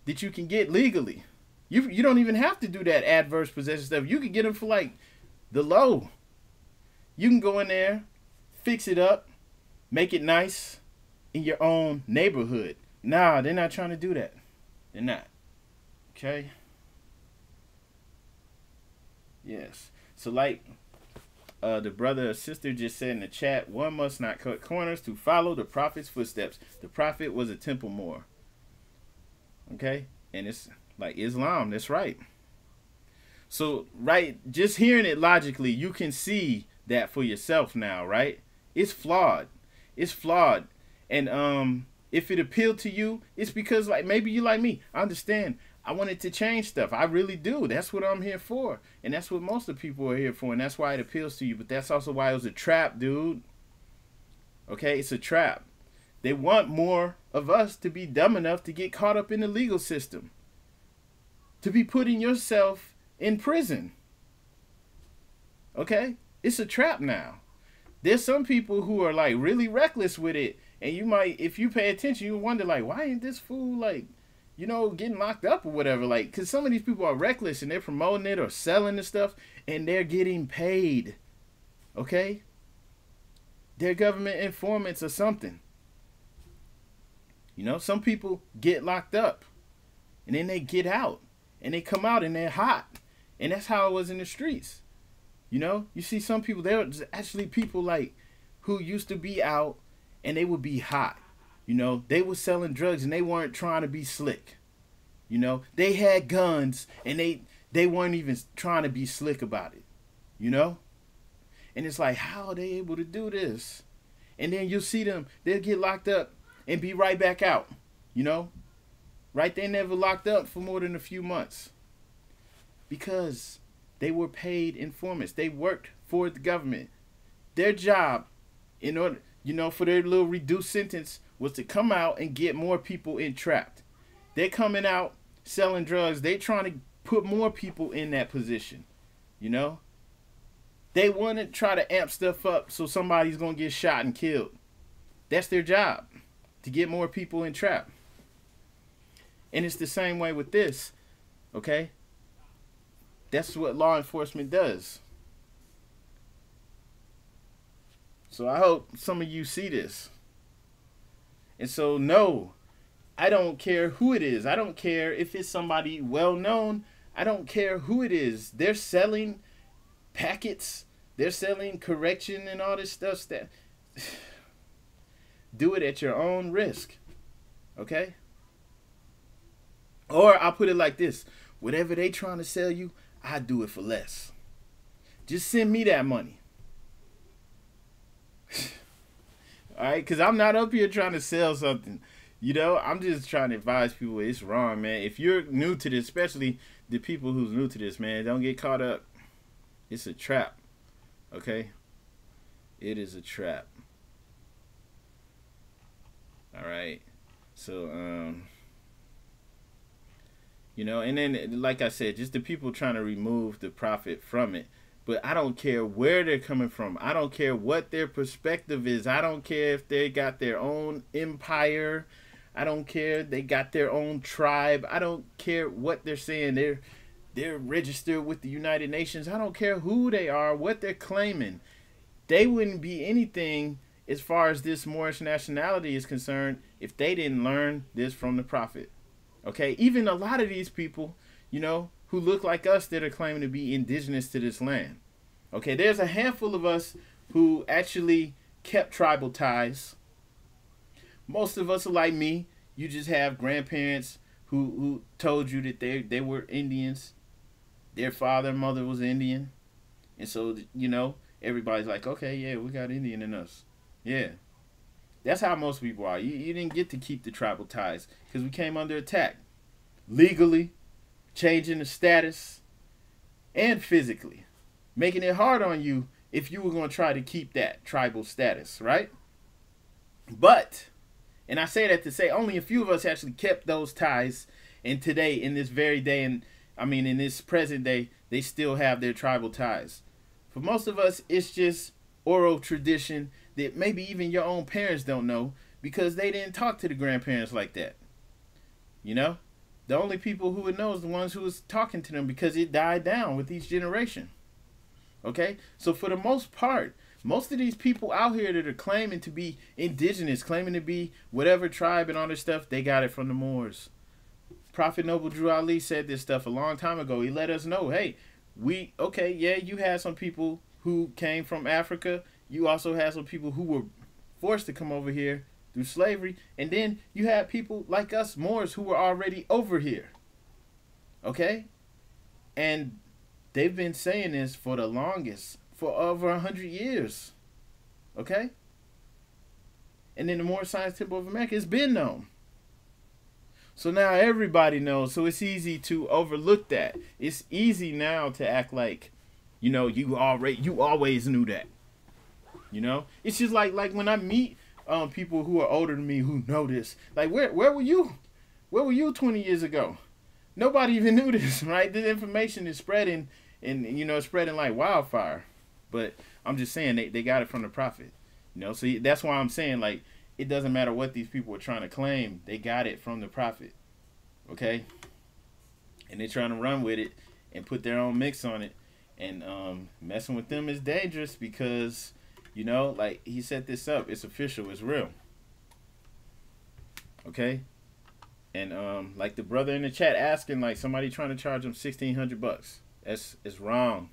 that you can get legally. You don't even have to do that adverse possession stuff. You can get them for like the low. You can go in there, fix it up, make it nice in your own neighborhood. Nah, they're not trying to do that. They're not. Okay? Yes. So like the brother or sister just said in the chat, one must not cut corners to follow the prophet's footsteps. The prophet was a temple Moor. Okay? And it's like Islam. That's right. So, right, just hearing it logically, you can see that for yourself now, right? It's flawed. It's flawed. And if it appealed to you, it's because like maybe you like me. I understand. I wanted to change stuff. I really do. That's what I'm here for. And that's what most of the people are here for. And that's why it appeals to you. But that's also why it was a trap, dude. Okay, it's a trap. They want more of us to be dumb enough to get caught up in the legal system. To be putting yourself in prison. Okay? It's a trap now. There's some people who are like really reckless with it. And you might, if you pay attention, you wonder like, why ain't this fool like, getting locked up or whatever? Like, because some of these people are reckless and they're promoting it or selling the stuff and they're getting paid. Okay? They're government informants or something. Some people get locked up and then they get out and they come out and they're hot. And that's how it was in the streets. You see some people, there are actually people like who used to be out and they would be hot. They were selling drugs and they weren't trying to be slick. They had guns and they weren't even trying to be slick about it. And it's like, how are they able to do this? And then you'll see them, they'll get locked up and be right back out. Right? They never locked up for more than a few months. Because they were paid informants. They worked for the government. Their job, in order, for their little reduced sentence, was to come out and get more people entrapped. They're coming out selling drugs. They're trying to put more people in that position. They want to try to amp stuff up so somebody's going to get shot and killed. That's their job, to get more people entrapped. And it's the same way with this, okay? That's what law enforcement does. So I hope some of you see this. And so, no, I don't care who it is. I don't care if it's somebody well-known. I don't care who it is. They're selling packets. They're selling correction and all this stuff. Do it at your own risk. Okay? Or I'll put it like this. Whatever they trying to sell you, I do it for less. Just send me that money. All right? Because I'm not up here trying to sell something. I'm just trying to advise people it's wrong, man. If you're new to this, especially the people who's new to this, man, don't get caught up. It's a trap. Okay? It is a trap. All right? So, and then, like I said, just the people trying to remove the prophet from it. But I don't care where they're coming from. I don't care what their perspective is. I don't care if they got their own empire. I don't care if they got their own tribe. I don't care what they're saying. They're registered with the United Nations. I don't care who they are, what they're claiming. They wouldn't be anything as far as this Moorish nationality is concerned if they didn't learn this from the prophet. Okay, even a lot of these people, who look like us that are claiming to be indigenous to this land. Okay, there's a handful of us who actually kept tribal ties. Most of us are like me. You just have grandparents who told you that they were Indians. Their father and mother was Indian. And so, everybody's like, okay, yeah, we got Indian in us. Yeah. That's how most people are. You didn't get to keep the tribal ties because we came under attack. Legally, changing the status, and physically. Making it hard on you if you were going to try to keep that tribal status, right? But, and I say that to say only a few of us actually kept those ties. And today, in this very day, in this present day, they still have their tribal ties. For most of us, it's just oral tradition that maybe even your own parents don't know because they didn't talk to the grandparents like that. You know? The only people who would know is the ones who was talking to them because it died down with each generation. Okay? So for the most part, most of these people out here that are claiming to be indigenous, claiming to be whatever tribe and all this stuff, they got it from the Moors. Prophet Noble Drew Ali said this stuff a long time ago. He let us know, hey, you had some people who came from Africa. You also had some people who were forced to come over here through slavery. And then you had people like us, Moors, who were already over here. Okay? And they've been saying this for the longest, for over 100 years. Okay? And then the Moorish Science Temple of America has been known. So now everybody knows. So it's easy to overlook that. It's easy now to act like, you always knew that. You know? It's just like when I meet people who are older than me who know this. Like, where were you? Where were you 20 years ago? Nobody even knew this, right? This information is spreading and spreading like wildfire. But I'm just saying they got it from the prophet. So that's why I'm saying, like, it doesn't matter what these people are trying to claim. They got it from the prophet. Okay? And they're trying to run with it and put their own mix on it. And messing with them is dangerous because, like he set this up. It's official. It's real. Okay? And like the brother in the chat asking, like, somebody trying to charge him $1,600. It's wrong.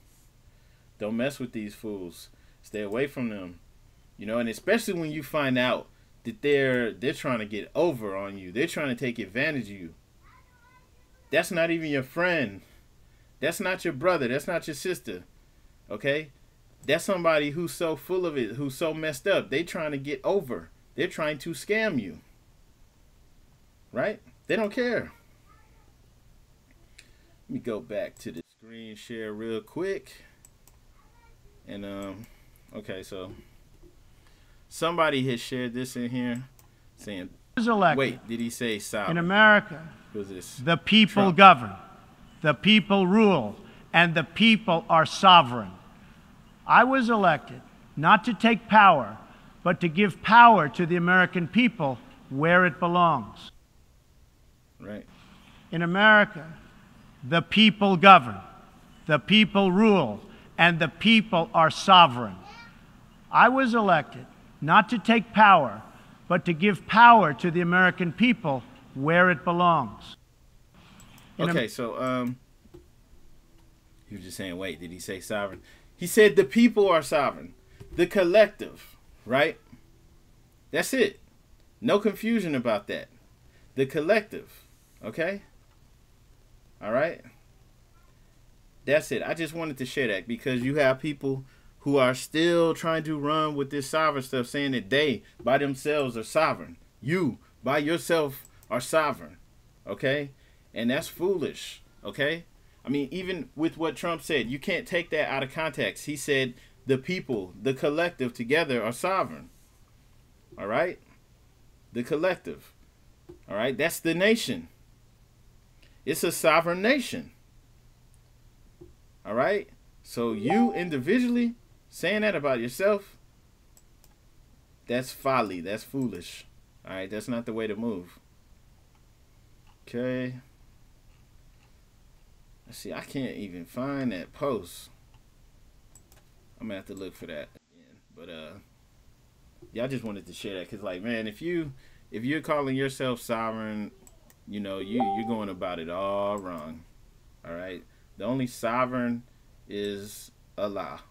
Don't mess with these fools. Stay away from them. And especially when you find out that they're trying to get over on you. They're trying to take advantage of you. That's not even your friend. That's not your brother. That's not your sister. Okay? That's somebody who's so full of it, who's so messed up. They're trying to get over. They're trying to scam you. Right? They don't care. Let me go back to the screen share real quick. And okay, so somebody has shared this in here saying, wait, did he say sovereign? In America, was this the people Trump? Govern, the people rule, and the people are sovereign. I was elected not to take power, but to give power to the American people where it belongs. Right. In America, the people govern, the people rule, and the people are sovereign. I was elected not to take power, but to give power to the American people where it belongs. Okay, so he was just saying, wait, did he say sovereign? He said the people are sovereign. The collective, right? That's it. No confusion about that. The collective, okay? All right? That's it. I just wanted to share that because you have people who are still trying to run with this sovereign stuff, saying that they, by themselves, are sovereign. You, by yourself, are sovereign. Okay? And that's foolish. Okay? I mean, even with what Trump said, you can't take that out of context. He said the people, the collective together are sovereign. All right? The collective. All right? That's the nation. It's a sovereign nation. All right? So you individually saying that about yourself, that's folly. That's foolish. All right? That's not the way to move. Okay. Let's see. I can't even find that post. I'm going to have to look for that again. But, yeah, I just wanted to share that because, like, man, if you're calling yourself sovereign, you're going about it all wrong. All right? The only sovereign is Allah,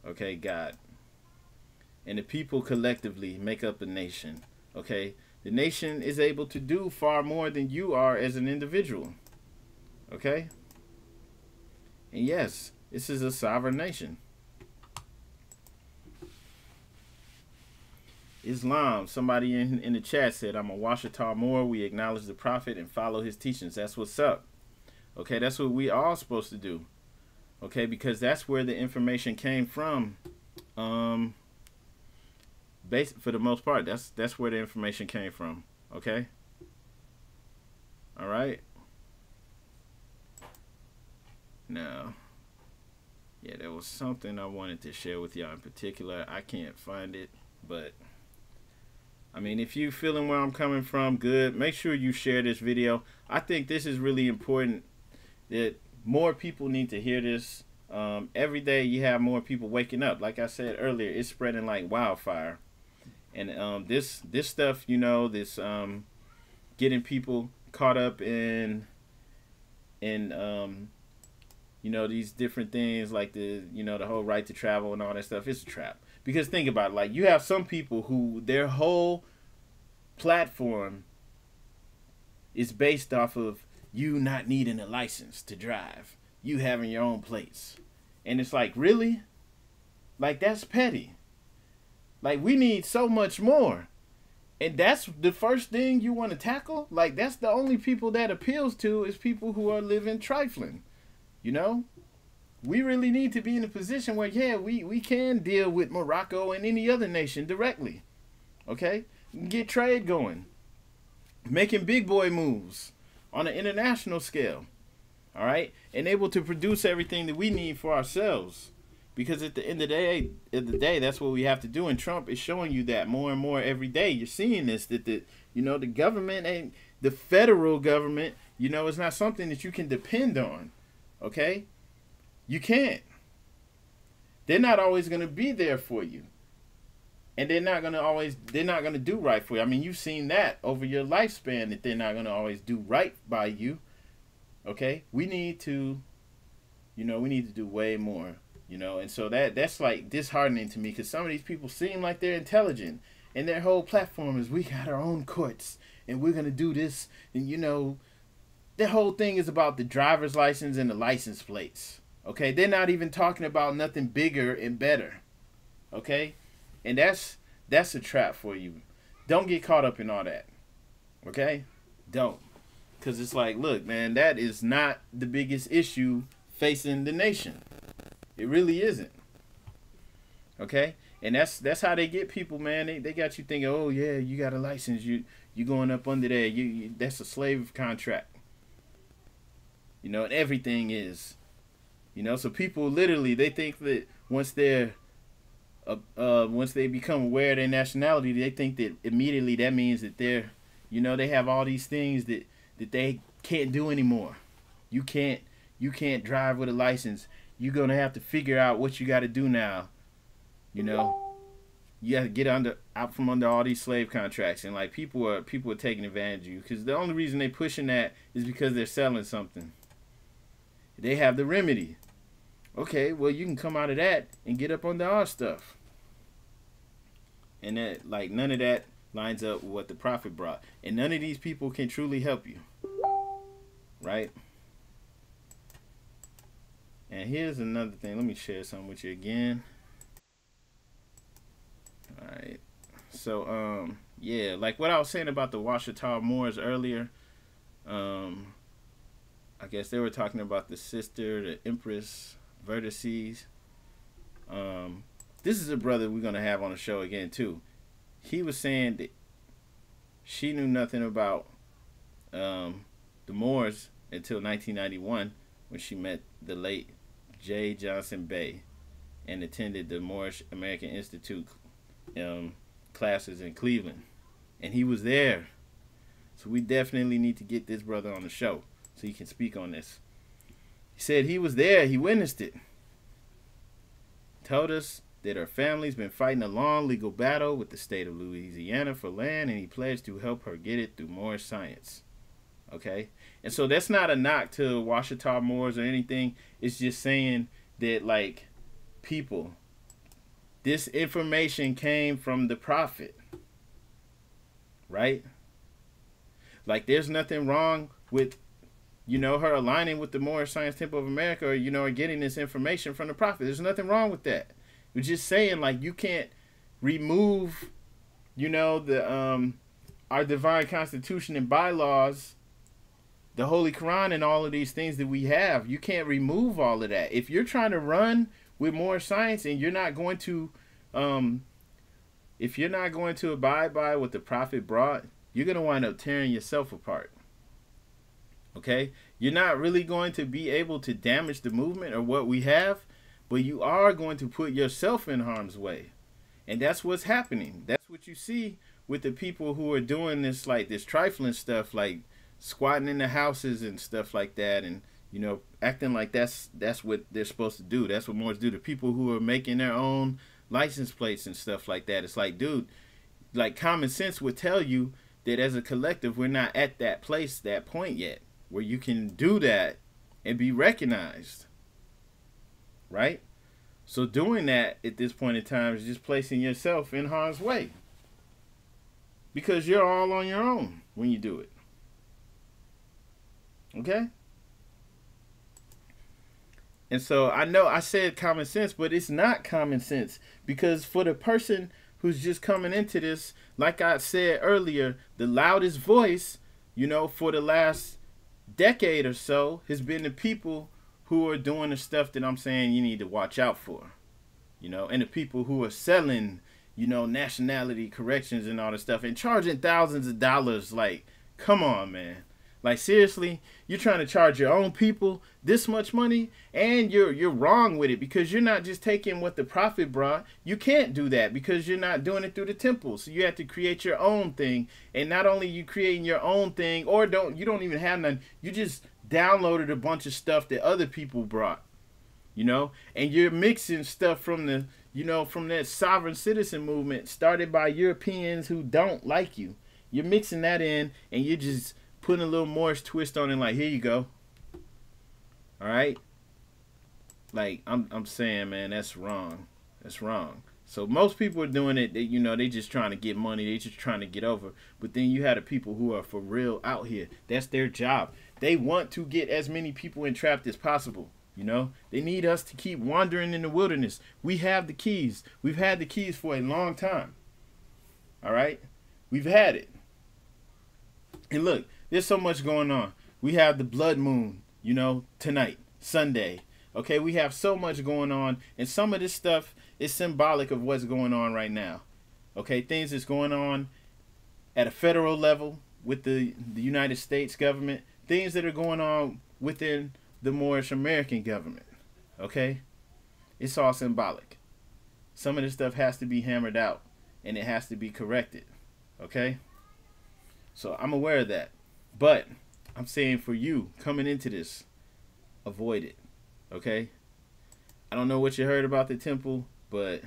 okay, God. And the people collectively make up a nation, okay? The nation is able to do far more than you are as an individual, okay? And yes, this is a sovereign nation. Islam, somebody in the chat said, I'm a Washita Moor. We acknowledge the prophet and follow his teachings. That's what's up. Okay, that's what we all supposed to do. Okay, because that's where the information came from. For the most part, that's where the information came from. Okay. All right. Now, yeah, there was something I wanted to share with y'all in particular. I can't find it. But I mean, if you feeling where I'm coming from, good. Make sure you share this video. I think this is really important that more people need to hear this. Every day you have more people waking up. Like I said earlier, it's spreading like wildfire. And this stuff, you know, this getting people caught up in you know, these different things like the, you know, the whole right to travel and all that stuff. It's a trap. Because think about it, like you have some people who their whole platform is based off of you not needing a license to drive, you having your own plates. And it's like, really? Like, that's petty. Like, we need so much more. And that's the first thing you want to tackle? Like, that's the only people that appeals to is people who are living trifling. You know? We really need to be in a position where, yeah, we can deal with Morocco and any other nation directly. Okay? Get trade going. Making big boy moves on an international scale. All right? And able to produce everything that we need for ourselves. Because at the end of the day, that's what we have to do. And Trump is showing you that more and more every day. You're seeing this, that the, you know, the government ain't, the federal government, you know, it's not something that you can depend on. Okay? You can't. They're not always going to be there for you. And they're not going to do right for you. I mean, you've seen that over your lifespan, that they're not going to always do right by you. Okay? We need to, you know, we need to do way more, you know. And so that's like disheartening to me, because some of these people seem like they're intelligent, and their whole platform is, we got our own courts and we're going to do this. And, you know, their whole thing is about the driver's license and the license plates. Okay? They're not even talking about nothing bigger and better. Okay? And that's a trap for you. Don't get caught up in all that. Okay? Don't. Because it's like, look, man, that is not the biggest issue facing the nation. It really isn't. Okay? And that's how they get people, man. They got you thinking, oh, yeah, you got a license. You going up under there. That's a slave contract. You know, and everything is. You know, so people literally, they think that once they become aware of their nationality, they think that immediately that means that they're, you know, they have all these things that they can't do anymore. You can't drive with a license. You're gonna have to figure out what you got to do now. You know, you got to get out from under all these slave contracts, and like people are taking advantage of you, because the only reason they pushing that is because they're selling something. They have the remedy. Okay, well, you can come out of that and get up under our stuff. And that, like, none of that lines up with what the prophet brought. And none of these people can truly help you. Right? And here's another thing. Let me share something with you again. Alright. So, yeah, like what I was saying about the Washita Moors earlier. I guess they were talking about the sister, the Empress Vertices. This is a brother we're going to have on the show again, too. He was saying that she knew nothing about the Moors until 1991, when she met the late J. Johnson Bay and attended the Moorish American Institute classes in Cleveland. And he was there. So we definitely need to get this brother on the show so he can speak on this. He said he was there. He witnessed it. Told us that her family's been fighting a long legal battle with the state of Louisiana for land, and he pledged to help her get it through Moorish science. Okay? And so that's not a knock to Washita Moors or anything. It's just saying that, like, people, this information came from the prophet. Right? Like, there's nothing wrong with, you know, her aligning with the Moorish Science Temple of America, or, you know, or getting this information from the prophet. There's nothing wrong with that. We're just saying, like, you can't remove, you know, the our divine constitution and bylaws, the Holy Quran, and all of these things that we have. You can't remove all of that. If you're trying to run with Moorish science and you're not going to, if you're not going to abide by what the prophet brought, you're going to wind up tearing yourself apart. Okay? You're not really going to be able to damage the movement or what we have, but you are going to put yourself in harm's way. And that's what's happening. That's what you see with the people who are doing this, like this trifling stuff, like squatting in the houses and stuff like that, and acting like that's what they're supposed to do. That's what Moors do. The people who are making their own license plates and stuff like that. It's like, dude, like common sense would tell you that as a collective, we're not at that place, that point yet, where you can do that and be recognized, right? So doing that at this point in time is just placing yourself in harm's way, because you're all on your own when you do it. Okay? And so I know I said common sense, but it's not common sense, because for the person who's just coming into this, like I said earlier, the loudest voice, for the last decade or so has been the people who are doing the stuff that I'm saying you need to watch out for, and the people who are selling, nationality corrections and all this stuff and charging thousands of dollars. Like, come on, man. Like, seriously, you're trying to charge your own people this much money, and you're wrong with it, because you're not just taking what the prophet brought. You can't do that because you're not doing it through the temple. So you have to create your own thing. And not only you creating your own thing, or you don't even have none. You just downloaded a bunch of stuff that other people brought, and you're mixing stuff from the, from that sovereign citizen movement started by Europeans who don't like you. You're mixing that in, and you're just putting a little Moorish twist on it, like, here you go. All right? Like, I'm saying, man, that's wrong. That's wrong. So most people are doing it, they just trying to get money. They just trying to get over. But then you have the people who are for real out here. That's their job. They want to get as many people entrapped as possible. They need us to keep wandering in the wilderness. We have the keys. We've had the keys for a long time. All right? We've had it. And look, there's so much going on. We have the blood moon, tonight, Sunday. Okay, we have so much going on, and some of this stuff is symbolic of what's going on right now. Okay, things that's going on at a federal level with the United States government, things that are going on within the Moorish American government. Okay, it's all symbolic. Some of this stuff has to be hammered out, and it has to be corrected. Okay, so I'm aware of that. But I'm saying for you coming into this, avoid it. Okay? I don't know what you heard about the temple, but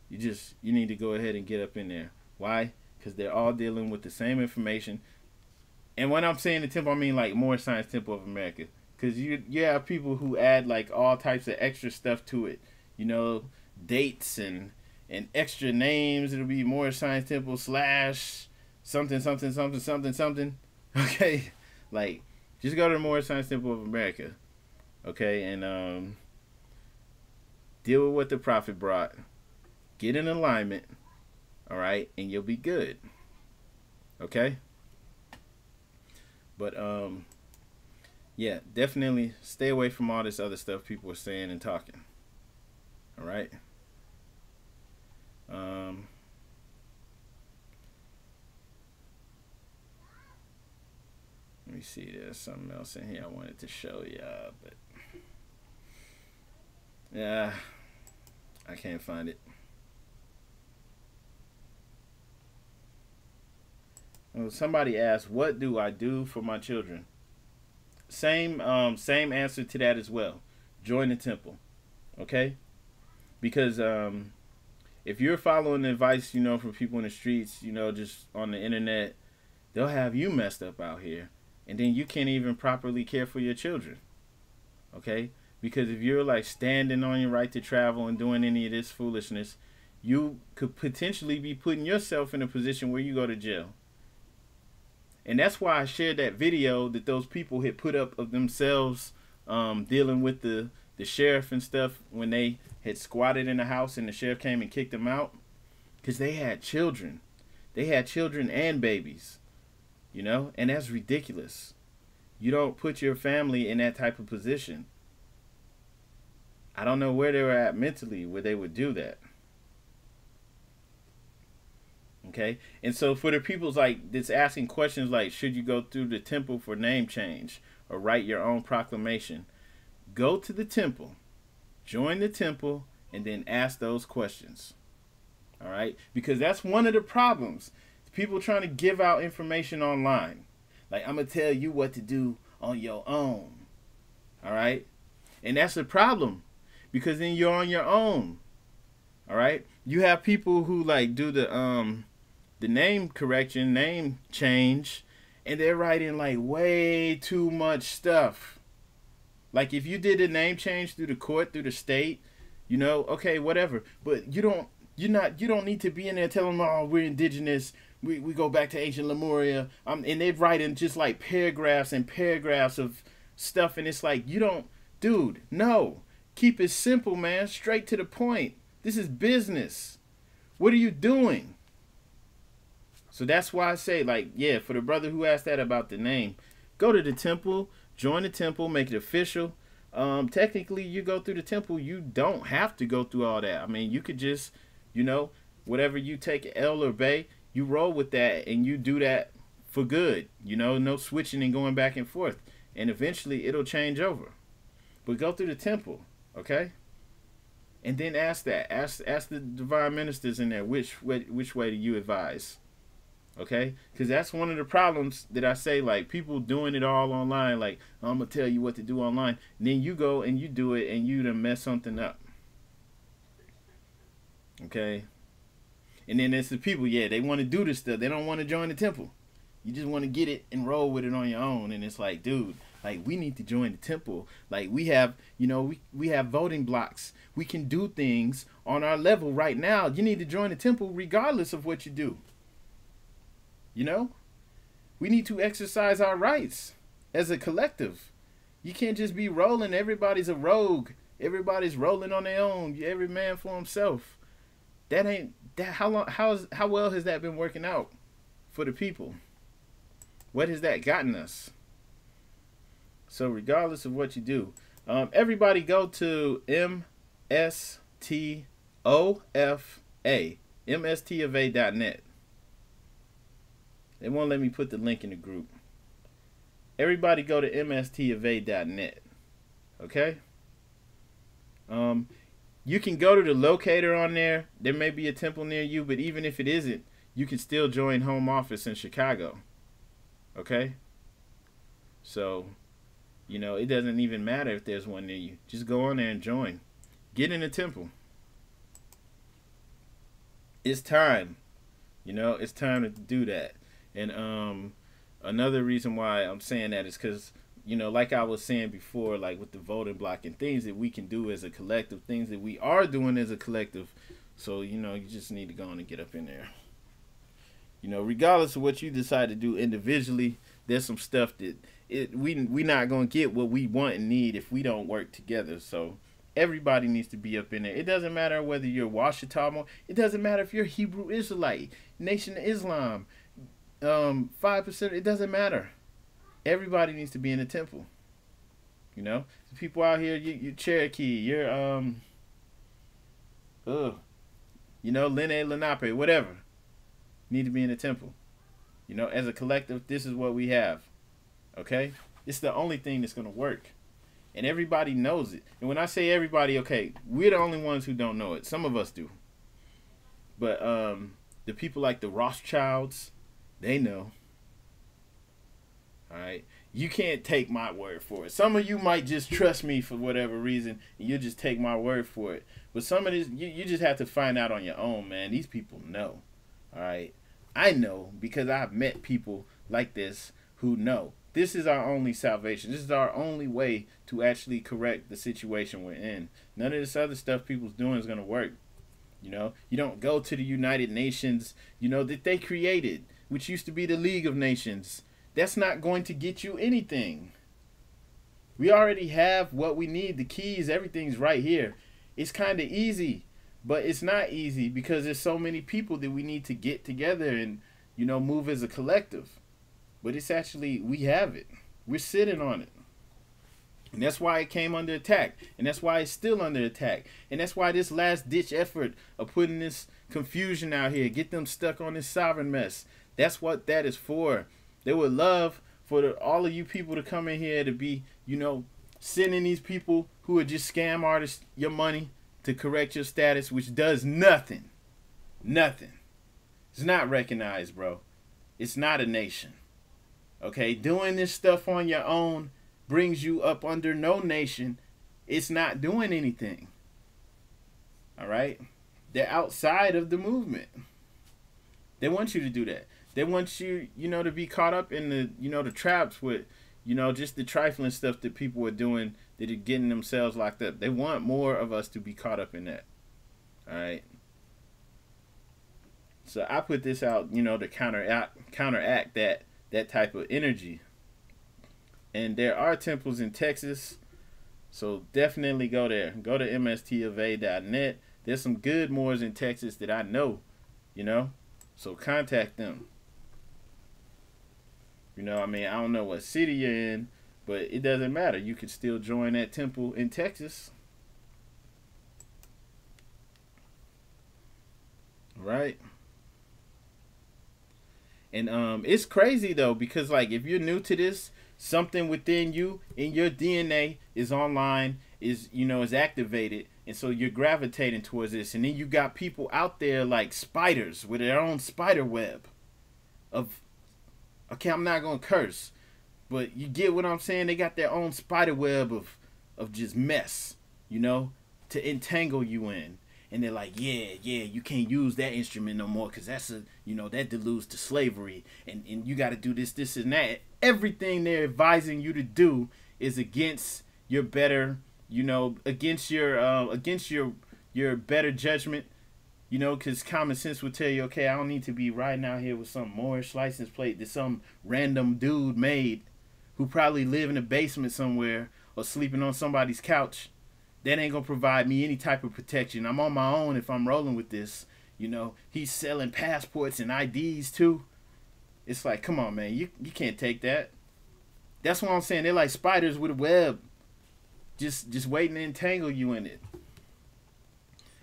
you need to go ahead and get up in there. Why? Because they're all dealing with the same information. And when I'm saying the temple, I mean like Moorish Science Temple of America. Because you have people who add like all types of extra stuff to it. Dates and extra names. It'll be Moorish Science Temple / something, something, something, something, something. Okay? Like, just go to the Moorish Science Temple of America. Okay? And deal with what the prophet brought. Get in alignment. All right? And you'll be good. Okay? But, yeah, definitely stay away from all this other stuff people are saying and talking. All right? Let me see, there's something else in here I wanted to show y'all, but yeah, I can't find it. Well, somebody asked, what do I do for my children? Same answer to that as well. Join the temple. Okay? Because if you're following the advice, from people in the streets, just on the internet, they'll have you messed up out here. And then you can't even properly care for your children. Okay? Because if you're like standing on your right to travel and doing any of this foolishness, you could potentially be putting yourself in a position where you go to jail. And that's why I shared that video that those people had put up of themselves dealing with the sheriff and stuff when they had squatted in the house and the sheriff came and kicked them out. Because they had children. They had children and babies. And that's ridiculous. You don't put your family in that type of position. I don't know where they were at mentally where they would do that. Okay? And so for the people like that's asking questions like, should you go through the temple for name change or write your own proclamation? Go to the temple, join the temple, and then ask those questions. All right, because that's one of the problems. People trying to give out information online. Like, I'm gonna tell you what to do on your own. All right, and that's the problem, because then you're on your own. All right, you have people who like do the name correction, name change, and they're writing like way too much stuff. Like, if you did a name change through the court, through the state, you know, okay, whatever. But you don't need to be in there telling them, oh, we're indigenous. We go back to ancient Lemuria. And they're writing just like paragraphs and paragraphs of stuff, and it's like, you don't, dude, no. Keep it simple, man. Straight to the point. This is business. What are you doing? So that's why I say, like, yeah, for the brother who asked that about the name, go to the temple, join the temple, make it official. Technically, you go through the temple, you don't have to go through all that. I mean, you could just, you know, whatever you take, L or Bay, you roll with that, and you do that for good. You know, no switching and going back and forth. And eventually, it'll change over. But go through the temple, okay? And then ask that. Ask the divine ministers in there, which way do you advise? Okay? Because that's one of the problems that I say, like, people doing it all online, like, I'm going to tell you what to do online. And then you go and you do it, and you done mess something up. Okay? And then there's the people, yeah, they want to do this stuff. They don't want to join the temple. You just want to get it and roll with it on your own. And it's like, dude, like, we need to join the temple. Like, we have, you know, we have voting blocks. We can do things on our level right now. You need to join the temple regardless of what you do. You know? We need to exercise our rights as a collective. You can't just be rolling. Everybody's a rogue. Everybody's rolling on their own. Every man for himself. That ain't that. How well has that been working out for the people? What has that gotten us? So regardless of what you do, everybody go to mstofa.net. They won't let me put the link in the group. Everybody go to mstofa.net. Okay? You can go to the locator on there. There may be a temple near you, but even if it isn't, you can still join home office in Chicago. Okay? So, you know, it doesn't even matter if there's one near you. Just go on there and join. Get in the temple. It's time. You know, it's time to do that. And another reason why I'm saying that is because, you know, like I was saying before, like with the voting block and things that we can do as a collective, things that we are doing as a collective. So, you know, you just need to go on and get up in there. You know, regardless of what you decide to do individually, there's some stuff that we not going to get what we want and need if we don't work together. So everybody needs to be up in there. It doesn't matter whether you're Washitama. It doesn't matter if you're Hebrew Israelite, Nation of Islam, 5%. It doesn't matter. Everybody needs to be in the temple. You know, the people out here, you Cherokee, you're you know, Lene, Lenape, whatever, need to be in the temple. You know, as a collective, this is what we have. Okay? It's the only thing that's going to work. And everybody knows it. And when I say everybody, okay, we're the only ones who don't know it. Some of us do. But the people like the Rothschilds, they know. All right? You can't take my word for it. Some of you might just trust me for whatever reason, and you just take my word for it. But some of this, you just have to find out on your own, man. These people know. All right? I know because I've met people like this who know. This is our only salvation. This is our only way to actually correct the situation we're in. None of this other stuff people's doing is going to work. You know, you don't go to the United Nations, you know, that they created, which used to be the League of Nations. That's not going to get you anything. We already have what we need. The keys, everything's right here. It's kind of easy, but it's not easy because there's so many people that we need to get together and, you know, move as a collective. But it's actually, we have it. We're sitting on it. And that's why it came under attack. And that's why it's still under attack. And that's why this last ditch effort of putting this confusion out here, get them stuck on this sovereign mess. That's what that is for. They would love for all of you people to come in here to be, you know, sending these people who are just scam artists your money to correct your status, which does nothing. Nothing. It's not recognized, bro. It's not a nation. Okay, doing this stuff on your own brings you up under no nation. It's not doing anything. All right? They're outside of the movement. They want you to do that. They want you, to be caught up in the, the traps with, just the trifling stuff that people are doing that are getting themselves locked up. They want more of us to be caught up in that. All right? So I put this out, to counteract that type of energy. And there are temples in Texas, so definitely go there. Go to mstofa.net. There's some good Moors in Texas that I know, so contact them. I don't know what city you're in, but it doesn't matter. You can still join that temple in Texas. Right? And it's crazy though, because like if you're new to this, something within you in your DNA is online, is activated, and so you're gravitating towards this. And then you got people out there like spiders with their own spider web of, okay, I'm not gonna curse, but you get what I'm saying. They got their own spider web of just mess, to entangle you in. And they're like, yeah, you can't use that instrument no more because that's that deludes to slavery, and you got to do this and that. Everything they're advising you to do is against your better, against your better judgment, because common sense will tell you, okay, I don't need to be riding out here with some Moorish license plate that some random dude made, who probably live in a basement somewhere or sleeping on somebody's couch. That ain't gonna provide me any type of protection. I'm on my own if I'm rolling with this. He's selling passports and IDs too. It's like, come on, man, you can't take that. That's what I'm saying. They're like spiders with a web, just waiting to entangle you in it.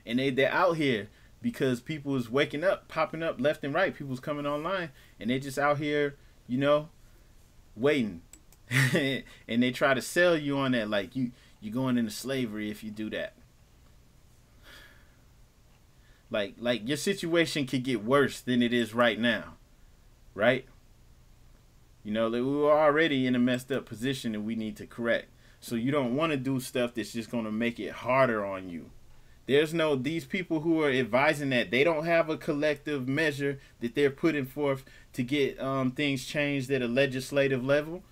And they're out here because people is waking up, popping up left and right. People's coming online, and they just out here, waiting. And they try to sell you on that, like you're going into slavery if you do that. Like your situation could get worse than it is right now, right? We were already in a messed up position and we need to correct. So you don't want to do stuff that's just going to make it harder on you. These people who are advising that, they don't have a collective measure that they're putting forth to get things changed at a legislative level.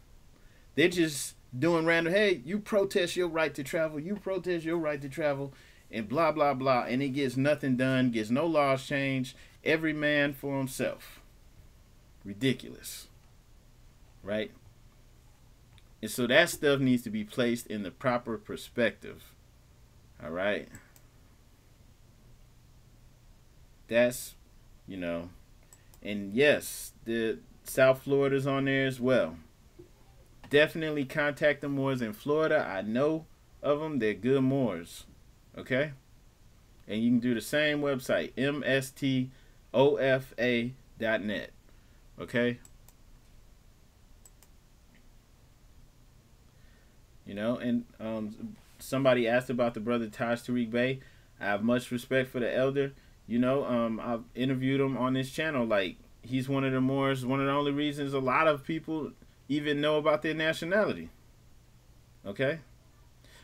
They're just doing random, hey, you protest your right to travel, and blah, blah, blah. And it gets nothing done, gets no laws changed. Every man for himself. Ridiculous. Right? And so that stuff needs to be placed in the proper perspective. All right? That's, and yes, the South Florida's on there as well. Definitely contact the Moors in Florida. I know of them. They're good Moors. Okay? And you can do the same website, mstofa.net. Okay? And somebody asked about the brother Taj Tariq Bey. I have much respect for the elder. I've interviewed him on this channel. Like, he's one of the Moors, one of the only reasons a lot of people even know about their nationality. Okay?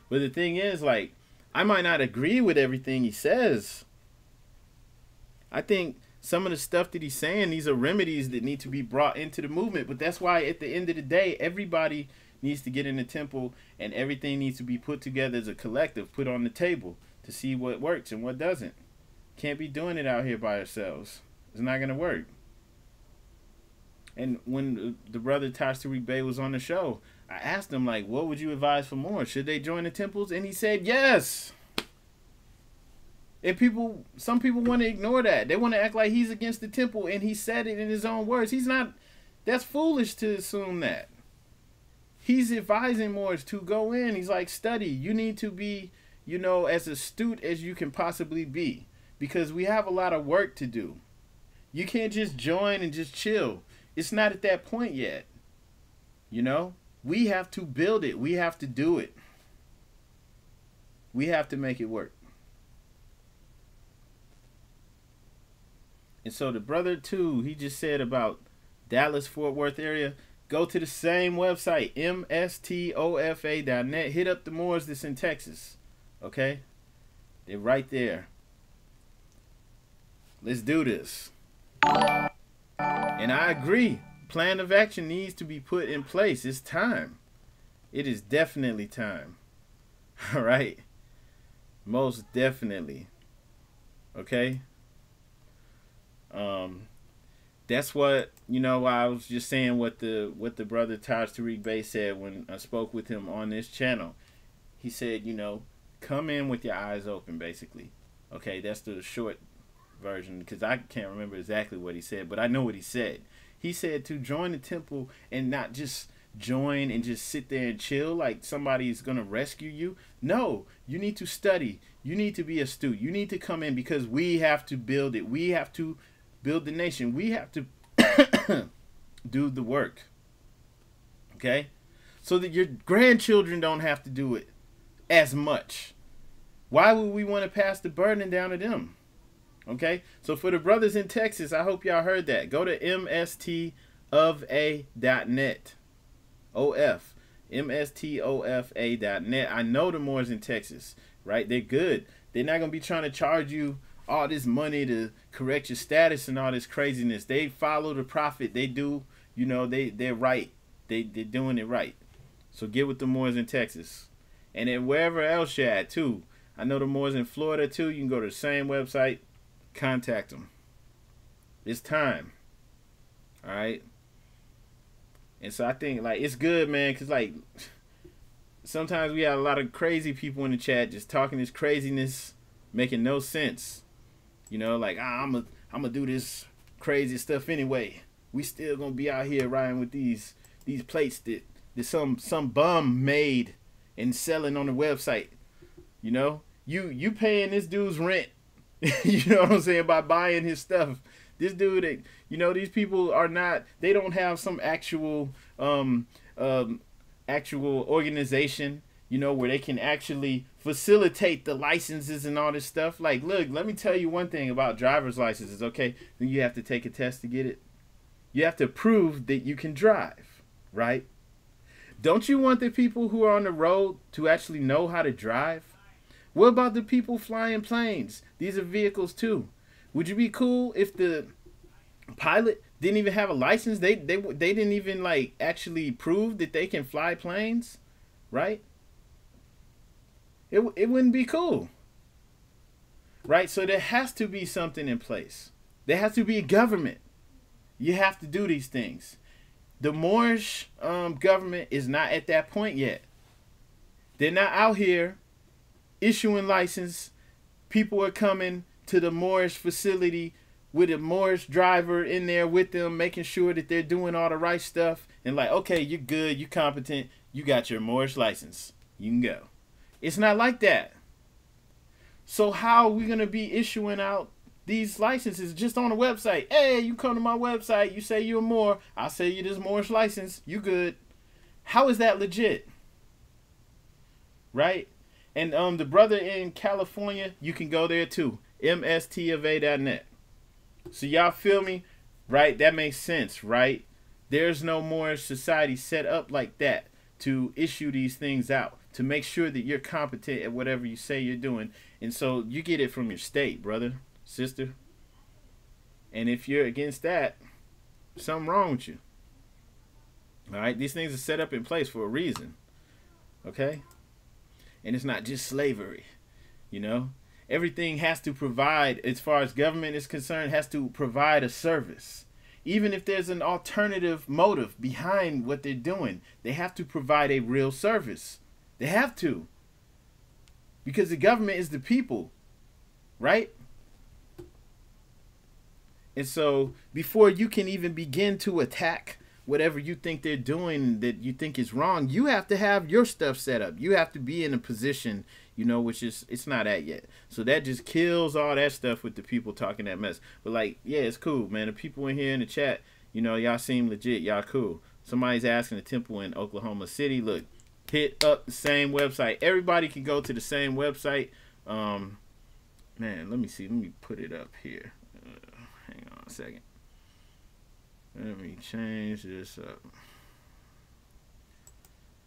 But the thing is, like, I might not agree with everything he says. I think some of the stuff that he's saying, these are remedies that need to be brought into the movement. But that's why at the end of the day, everybody needs to get in the temple and everything needs to be put together as a collective, put on the table to see what works and what doesn't. Can't be doing it out here by ourselves. It's not going to work. And when the brother Taj Tariq Bey was on the show, I asked him, like, what would you advise for more? Should they join the temples? And he said, yes. And some people want to ignore that. They want to act like he's against the temple, and he said it in his own words. He's not. That's foolish to assume that. He's advising Moors to go in. He's like, study. You need to be, as astute as you can possibly be, because we have a lot of work to do. You can't just join and just chill. It's not at that point yet. We have to build it. We have to do it. We have to make it work. And so the brother too, he just said about Dallas Fort Worth area. Go to the same website, mstofa.net. Hit up the Moors that's in Texas. Okay? They're right there. Let's do this. And I agree. Plan of action needs to be put in place. It's time. It is definitely time. All right? Most definitely. Okay? That's what, I was just saying what the brother Taj Tariq Bey said when I spoke with him on this channel. He said, come in with your eyes open, basically. Okay, that's the short version, because I can't remember exactly what he said, but I know what he said. He said to join the temple and not just join and just sit there and chill like somebody's gonna rescue you. No, you need to study. You need to be astute. You need to come in because we have to build it. We have to build the nation. We have to do the work. Okay? So that your grandchildren don't have to do it as much. Why would we want to pass the burden down to them? Okay? So for the brothers in Texas, I hope y'all heard that. Go to mstofa.net. OF. mstofa.net. I know the Moors in Texas, right? They're good. They're not going to be trying to charge you all this money to correct your status and all this craziness. They follow the prophet. They do, they're right. They're doing it right. So get with the Moors in Texas. And then wherever else you're at, too. I know the Moors in Florida, too. You can go to the same website. Contact them. It's time. All right? And so I think, it's good, man, because, sometimes we have a lot of crazy people in the chat just talking this craziness, making no sense. I'm gonna do this crazy stuff anyway. We still gonna be out here riding with these plates that some bum made and selling on the website. You paying this dude's rent. You know what I'm saying, by buying his stuff. This dude, these people are not. They don't have some actual organization. Where they can actually facilitate the licenses and all this stuff. Look, let me tell you one thing about driver's licenses, okay? You have to take a test to get it. You have to prove that you can drive, right? Don't you want the people who are on the road to actually know how to drive? What about the people flying planes? These are vehicles too. Would you be cool if the pilot didn't even have a license? They didn't even actually prove that they can fly planes, right? It wouldn't be cool, right? So there has to be something in place. There has to be a government. You have to do these things. The Moorish government is not at that point yet. They're not out here issuing license. People are coming to the Moorish facility with a Moorish driver in there with them, making sure that they're doing all the right stuff. And okay, you're good, you're competent, you got your Moorish license. You can go. It's not like that. So how are we going to be issuing out these licenses just on the website? Hey, you come to my website, you say you're Moor, I'll say you this Moorish license, you good. How is that legit? Right? And the brother in California, you can go there too. mstofa.net. So y'all feel me? Right? That makes sense, right? There's no Moorish society set up like that to issue these things out, to make sure that you're competent at whatever you say you're doing. And so you get it from your state, brother, sister. And if you're against that, something wrong with you. All right? These things are set up in place for a reason. Okay? And it's not just slavery, Everything has to provide, as far as government is concerned, has to provide a service. Even if there's an alternative motive behind what they're doing, they have to provide a real service. They have to. Because the government is the people, right? And so before you can even begin to attack whatever you think they're doing that you think is wrong, you have to have your stuff set up. You have to be in a position, which is, it's not at yet. So that just kills all that stuff with the people talking that mess. But yeah, it's cool, man. The people in here in the chat, y'all seem legit. Y'all cool. Somebody's asking the temple in Oklahoma City. Look, hit up the same website. Everybody can go to the same website. Man, let me see. Let me put it up here. Hang on. a second. Let me change this up.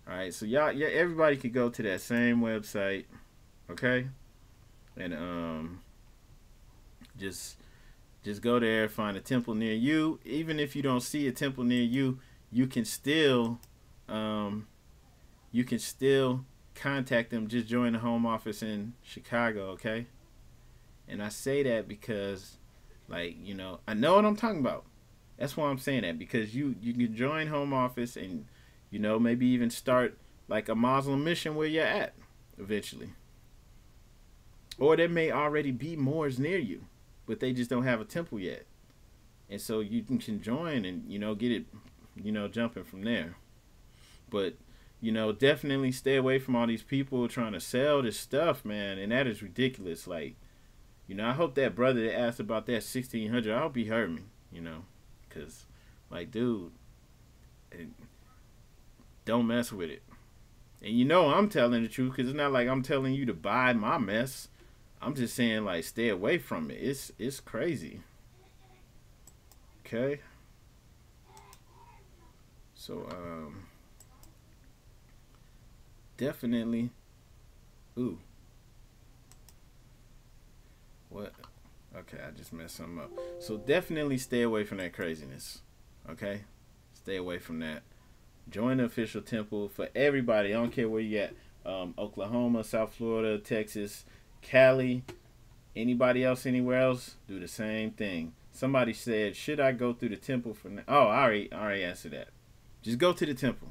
All right, so y'all, yeah, everybody could go to that same website, okay, and just go there, find a temple near you. Even if you don't see a temple near you, you can still contact them. Just join the home office in Chicago, okay? And I say that because, like, you know, I know what I'm talking about. That's why I'm saying that, because you can join home office and, you know, maybe even start like a Muslim mission where you're at eventually. Or there may already be Moors near you, but they just don't have a temple yet. And so you can join and, you know, get it, you know, jumping from there. But, you know, definitely stay away from all these people trying to sell this stuff, man. And that is ridiculous. Like, you know, I hope that brother that asked about that 1600, I hope he heard me, you know. Because, like, dude, don't mess with it. And you know I'm telling the truth, because it's not like I'm telling you to buy my mess. I'm just saying, like, stay away from it. It's crazy. Okay? So, definitely. Ooh. What? Okay, I just messed something up. So definitely stay away from that craziness. Okay? Stay away from that. Join the official temple for everybody. I don't care where you at. Oklahoma, South Florida, Texas, Cali, anybody else, anywhere else, do the same thing. Somebody said, should I go through the temple for now? Oh, I already answered that. Just go to the temple.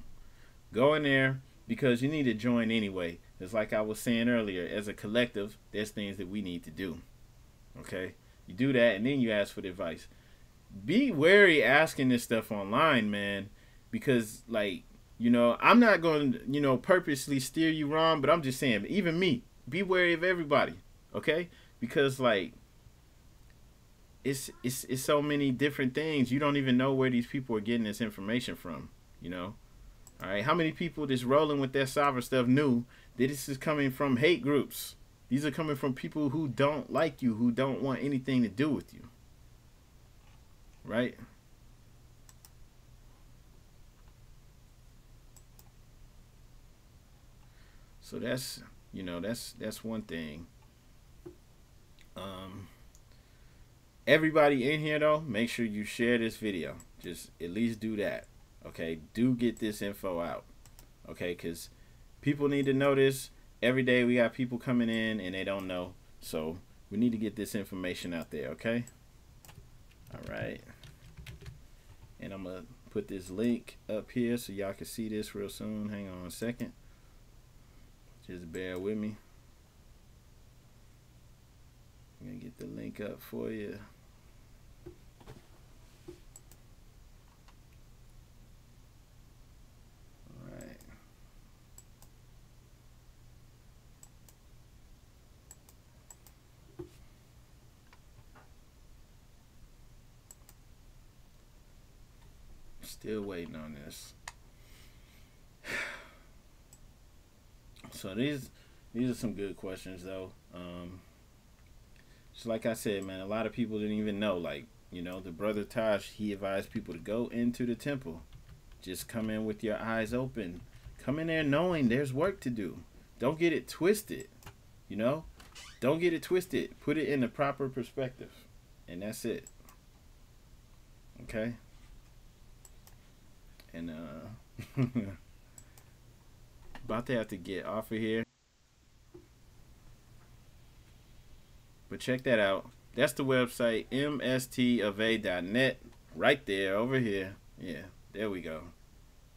Go in there, because you need to join anyway. It's like I was saying earlier, as a collective, there's things that we need to do. Okay? You do that, and then you ask for the advice. Be wary asking this stuff online, man, because, like, you know, I'm not going to, you know, purposely steer you wrong, but I'm just saying, even me, be wary of everybody, okay? Because, like, it's so many different things. You don't even know where these people are getting this information from, you know? All right, how many people that's rolling with that sovereign stuff knew that this is coming from hate groups? These are coming from people who don't like you, who don't want anything to do with you, right? So that's, you know, that's one thing. Everybody in here, though, make sure you share this video. Just at least do that. Okay, do get this info out. Okay, because people need to know this. Every day we got people coming in and they don't know. So we need to get this information out there, okay? All right. And I'm going to put this link up here so y'all can see this real soon. Hang on a second. Just bear with me. I'm going to get the link up for you. Still waiting on this. So these are some good questions, though. Just like I said, man, a lot of people didn't even know. Like, you know, the brother Tosh, he advised people to go into the temple. Just come in with your eyes open. Come in there knowing there's work to do. Don't get it twisted. You know? Don't get it twisted. Put it in the proper perspective. And that's it. Okay? And about to have to get off of here. But check that out. That's the website, mstofa.net. Right there, over here. Yeah, there we go.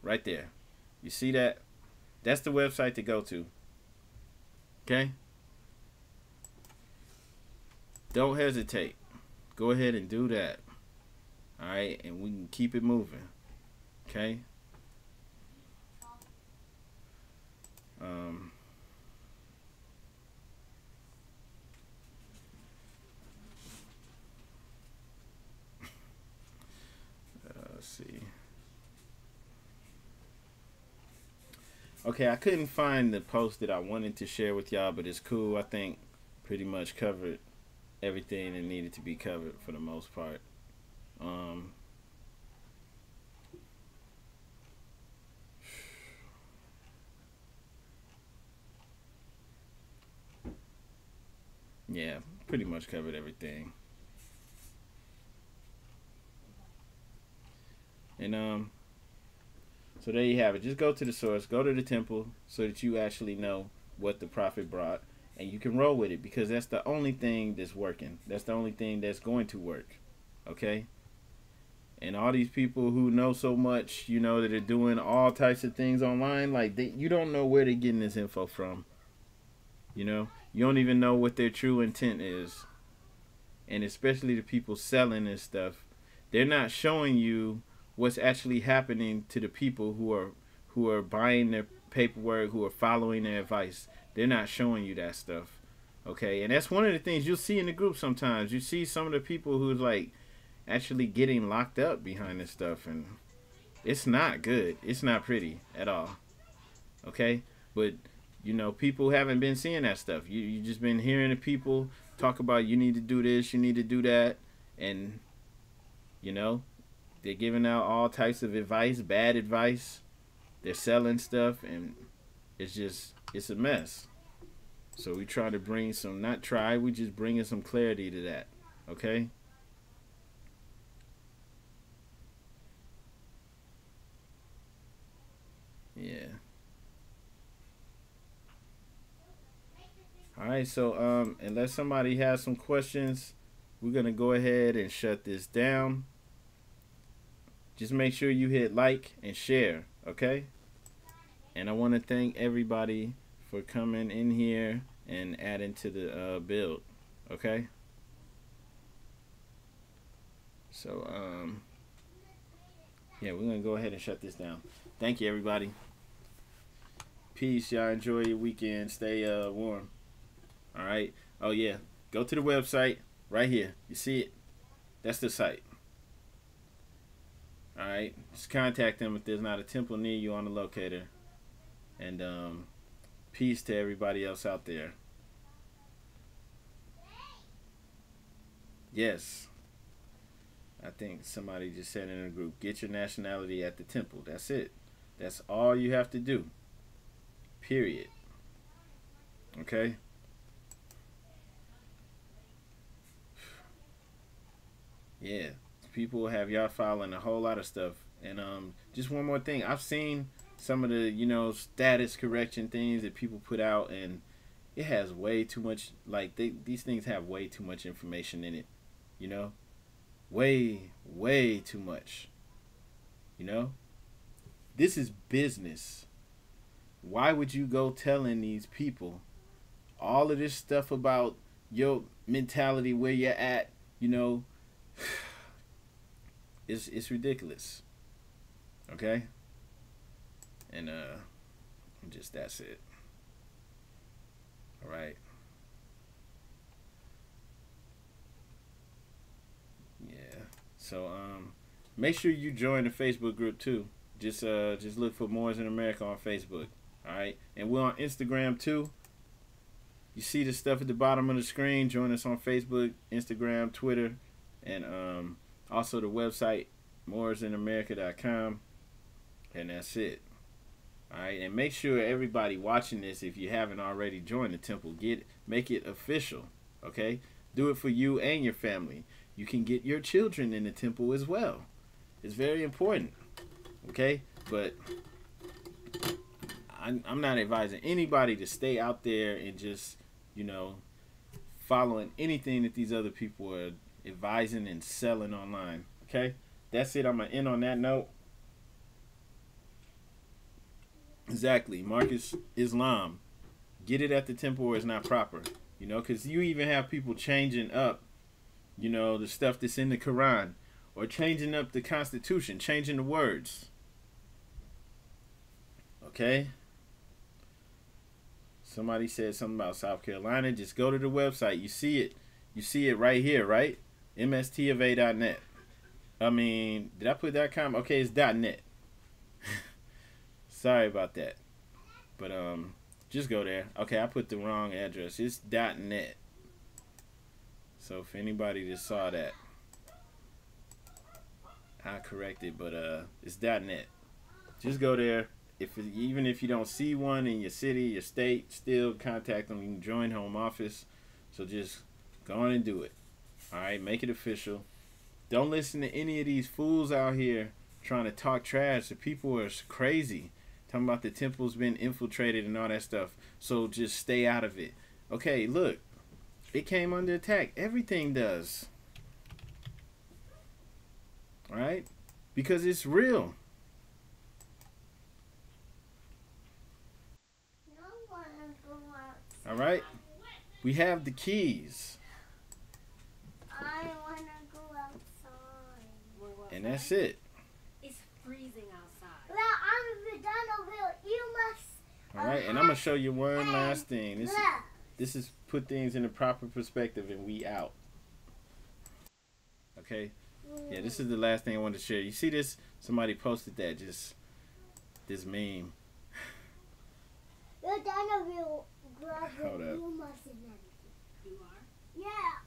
Right there. You see that? That's the website to go to. Okay? Don't hesitate. Go ahead and do that. Alright? And we can keep it moving. Okay? Let's see. Okay, I couldn't find the post that I wanted to share with y'all, but it's cool. I think pretty much covered everything that needed to be covered for the most part. Um, yeah, pretty much covered everything. And so there you have it. Just go to the source, go to the temple, so that you actually know what the prophet brought, and you can roll with it because that's the only thing that's working. That's the only thing that's going to work. Okay. And all these people who know so much, you know, that are doing all types of things online, like you don't know where they're getting this info from. You know, you don't even know what their true intent is, and especially the people selling this stuff, they're not showing you what's actually happening to the people who are buying their paperwork, who are following their advice. They're not showing you that stuff. Okay, and that's one of the things you'll see in the group sometimes. You see some of the people who's like actually getting locked up behind this stuff, and it's not good. It's not pretty at all. Okay, but you know, people haven't been seeing that stuff. You just been hearing the people talk about you need to do this, you need to do that, and you know, they're giving out all types of advice, bad advice. They're selling stuff, and it's a mess. So we try to bring some, not try, we just bringing some clarity to that. Okay? Yeah. All right, so unless somebody has some questions, we're going to go ahead and shut this down. Just make sure you hit like and share, okay? And I want to thank everybody for coming in here and adding to the build, okay? So, yeah, we're going to go ahead and shut this down. Thank you, everybody. Peace. Y'all enjoy your weekend. Stay warm. All right. Oh, yeah. Go to the website right here. You see it? That's the site. All right. Just contact them if there's not a temple near you on the locator. And peace to everybody else out there. Yes. I think somebody just said in a group, get your nationality at the temple. That's it. That's all you have to do. Period. Okay? Yeah. People have y'all following a whole lot of stuff. And just one more thing. I've seen some of the, you know, status correction things that people put out, and it has way too much, like, these things have way too much information in it. You know? Way too much. You know? This is business. Why would you go telling these people all of this stuff about your mentality, where you're at? You know, it's ridiculous. Okay? And just that's it. All right. Yeah. So make sure you join the Facebook group too. Just look for Moors in America on Facebook. All right, and we're on Instagram too. You see the stuff at the bottom of the screen. Join us on Facebook, Instagram, Twitter, and also the website moorsinamerica.com. And that's it. All right, and make sure everybody watching this, if you haven't already joined the temple, make it official. Okay, do it for you and your family. You can get your children in the temple as well. It's very important. Okay, but I'm not advising anybody to stay out there and just, you know, following anything that these other people are advising and selling online. Okay, that's it. I'm gonna end on that note. Exactly, Marcus Islam. Get it at the temple or it's not proper. You know, because you even have people changing up, you know, the stuff that's in the Quran, or changing up the Constitution, changing the words. Okay? Somebody said something about South Carolina. Just go to the website. You see it. You see it right here, right? mstofa.net. I mean, did I put .com? Okay, it's .net. Sorry about that. But just go there. Okay, I put the wrong address. It's .net. So if anybody just saw that. how I correct it, but it's .net. Just go there. Even if you don't see one in your city, your state, still contact them. You can join home office. So just go on and do it. All right, make it official. Don't listen to any of these fools out here trying to talk trash. The people are crazy, talking about the temple's been infiltrated and all that stuff. So just stay out of it. Okay, look, it came under attack. Everything does. All right, because it's real. All right, we have the keys. I want to go outside. And that's it. It's freezing outside. Well, I'm Donaldville. You must. All right, and I'm gonna show you one last thing. This is put things in the proper perspective, and we out. Okay. Yeah, this is the last thing I wanted to share. You see this? Somebody posted that. Just this meme. You're Donaldville. Hold up. You must have known. You are? Yeah.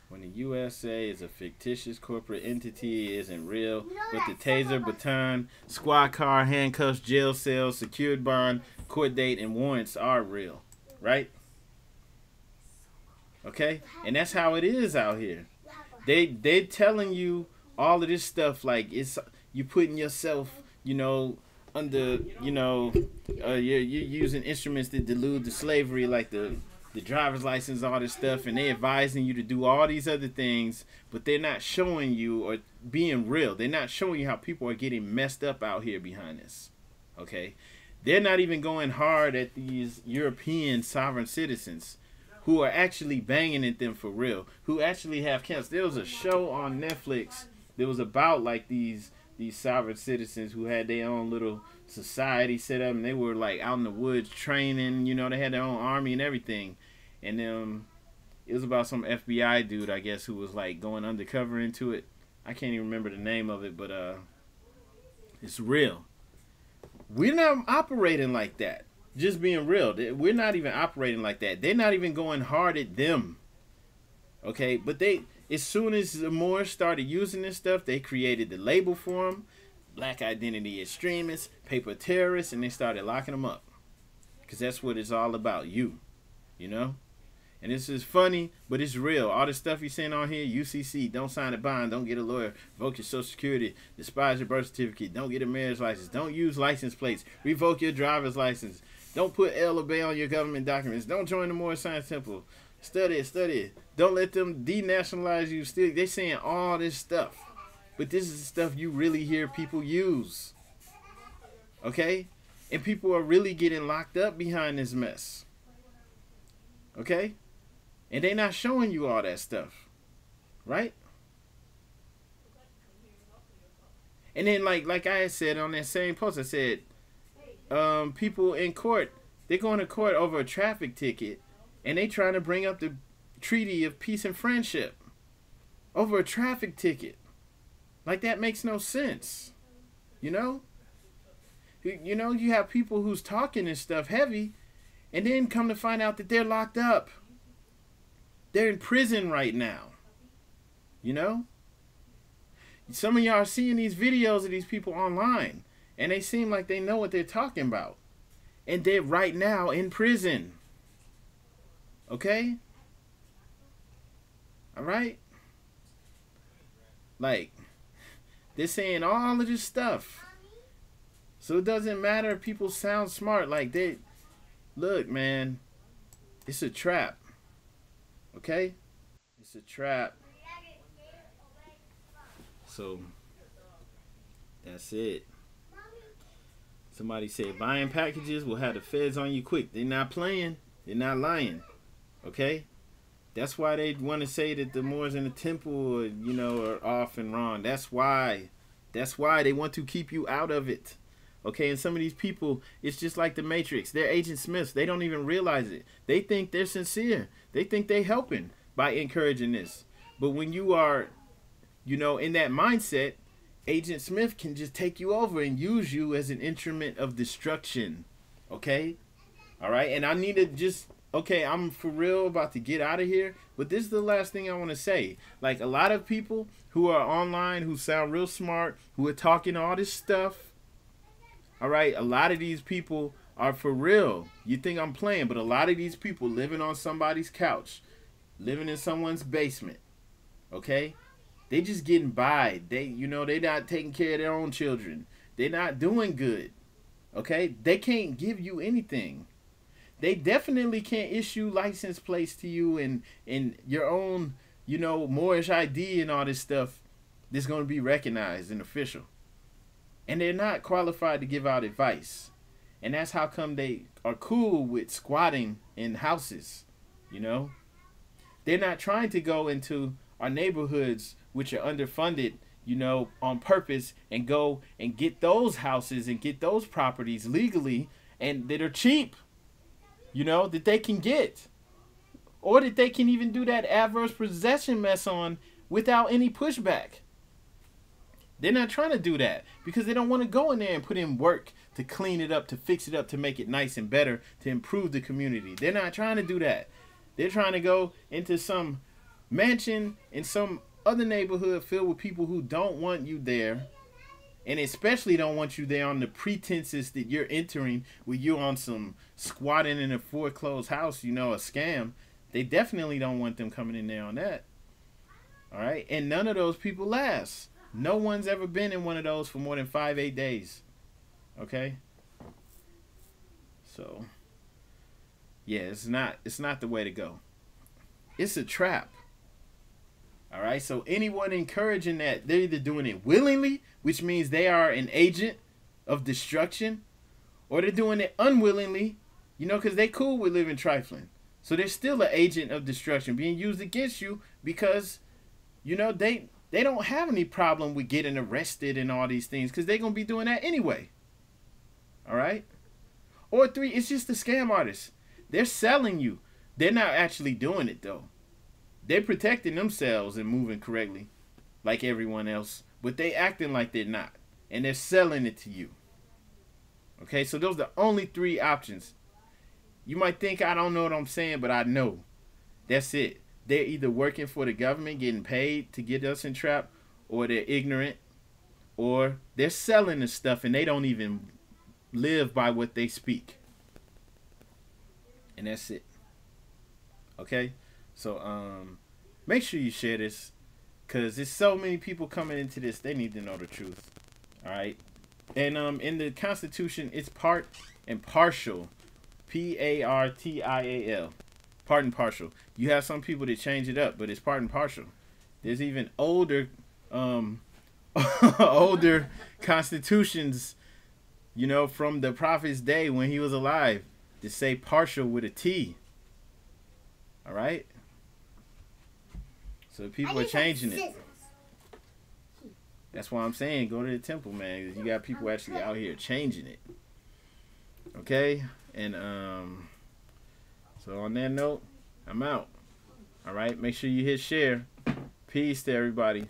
When the USA is a fictitious corporate entity, it isn't real. You know But the that taser, some of us- baton, squad car, handcuffs, jail cells, secured bond, court date, and warrants are real. Right? Okay? And that's how it is out here. They telling you all of this stuff like it's you putting yourself, under, you're using instruments that delude the slavery like the driver's license, all this stuff, and they advising you to do all these other things, but they're not showing you or being real. They're not showing you how people are getting messed up out here behind this. Okay? They're not even going hard at these European sovereign citizens who are actually banging at them for real, who actually have camps. There was a show on Netflix that was about like these sovereign citizens who had their own little society set up, and they were like out in the woods training, they had their own army and everything. And it was about some FBI dude, I guess, who was like going undercover into it. I can't even remember the name of it, but it's real. We're not operating like that. Just being real. We're not even operating like that. They're not even going hard at them. Okay, but as soon as the Moors started using this stuff, they created the label for them, black identity extremists, paper terrorists, and they started locking them up. Because that's what it's all about, you know? And this is funny, but it's real. All the stuff you're saying on here, UCC, don't sign a bond, don't get a lawyer, revoke your Social Security, despise your birth certificate, don't get a marriage license, don't use license plates, revoke your driver's license, don't put L or Bay on your government documents, don't join the Moorish Science Temple, study it. Don't let them denationalize you. Still, they're saying all this stuff. But this is the stuff you really hear people use. Okay? And people are really getting locked up behind this mess. Okay? And they're not showing you all that stuff. Right? And then like I had said on that same post, I said, people in court, they're going to court over a traffic ticket, and they trying to bring up the Treaty of Peace and Friendship over a traffic ticket. Like, that makes no sense. You have people who's talking this stuff heavy, and then come to find out that they're locked up. They're in prison right now. Some of y'all are seeing these videos of these people online, and they seem like they know what they're talking about. And they're right now in prison. Okay? Alright? Like, they're saying all of this stuff. So it doesn't matter if people sound smart. Like, look, man, it's a trap. Okay? It's a trap. So, that's it. Somebody said buying packages will have the feds on you quick. They're not playing. They're not lying. Okay? That's why they want to say that the Moors in the temple, are off and wrong. That's why. That's why they want to keep you out of it. Okay? And some of these people, it's just like the Matrix. They're Agent Smiths. They don't even realize it. They think they're sincere. They think they're helping by encouraging this. But when you are, in that mindset, Agent Smith can just take you over and use you as an instrument of destruction. Okay? All right? And I need to just okay, I'm for real about to get out of here, but this is the last thing I want to say. Like, a lot of people who are online, who sound real smart, who are talking all this stuff, all right, a lot of these people are for real. You think I'm playing, but a lot of these people living on somebody's couch, living in someone's basement, okay? They just getting by. They not taking care of their own children. They're not doing good, okay? They can't give you anything. They definitely can't issue license plates to you and your own, Moorish ID and all this stuff that's going to be recognized and official. And they're not qualified to give out advice. And that's how come they are cool with squatting in houses, They're not trying to go into our neighborhoods, which are underfunded, on purpose, and go and get those houses and get those properties legally and that are cheap. That they can get. Or that they can even do that adverse possession mess on without any pushback. They're not trying to do that because they don't want to go in there and put in work to clean it up, to fix it up, to make it nice and better, to improve the community. They're not trying to do that. They're trying to go into some mansion in some other neighborhood filled with people who don't want you there. And especially don't want you there on the pretenses that you're entering with you on some squatting in a foreclosed house, a scam. They definitely don't want them coming in there on that. All right. And none of those people last. No one's ever been in one of those for more than 5-8 days. Okay. So, yeah, it's not the way to go. It's a trap. All right, so anyone encouraging that, they're either doing it willingly, which means they are an agent of destruction, or they're doing it unwillingly, because they cool with living trifling. So they're still an agent of destruction being used against you because, they don't have any problem with getting arrested and all these things because they're going to be doing that anyway. All right? Or 3, it's just the scam artists. They're selling you. They're not actually doing it, though. They're protecting themselves and moving correctly like everyone else, but they acting like they're not. And they're selling it to you. Okay, so those are the only 3 options. You might think I don't know what I'm saying, but I know. That's it. They're either working for the government, getting paid to get us in trap, or they're ignorant, or they're selling the stuff and they don't even live by what they speak. And that's it. Okay? So, make sure you share this, because there's so many people coming into this, they need to know the truth. All right? And in the Constitution, it's part and partial. Partial. Part and partial. You have some people that change it up, but it's part and partial. There's even older older constitutions, from the prophet's day when he was alive, that say partial with a T. All right? So people are changing it. That's why I'm saying go to the temple, man. You got people actually out here changing it. Okay? And so on that note, I'm out. All right? Make sure you hit share. Peace to everybody.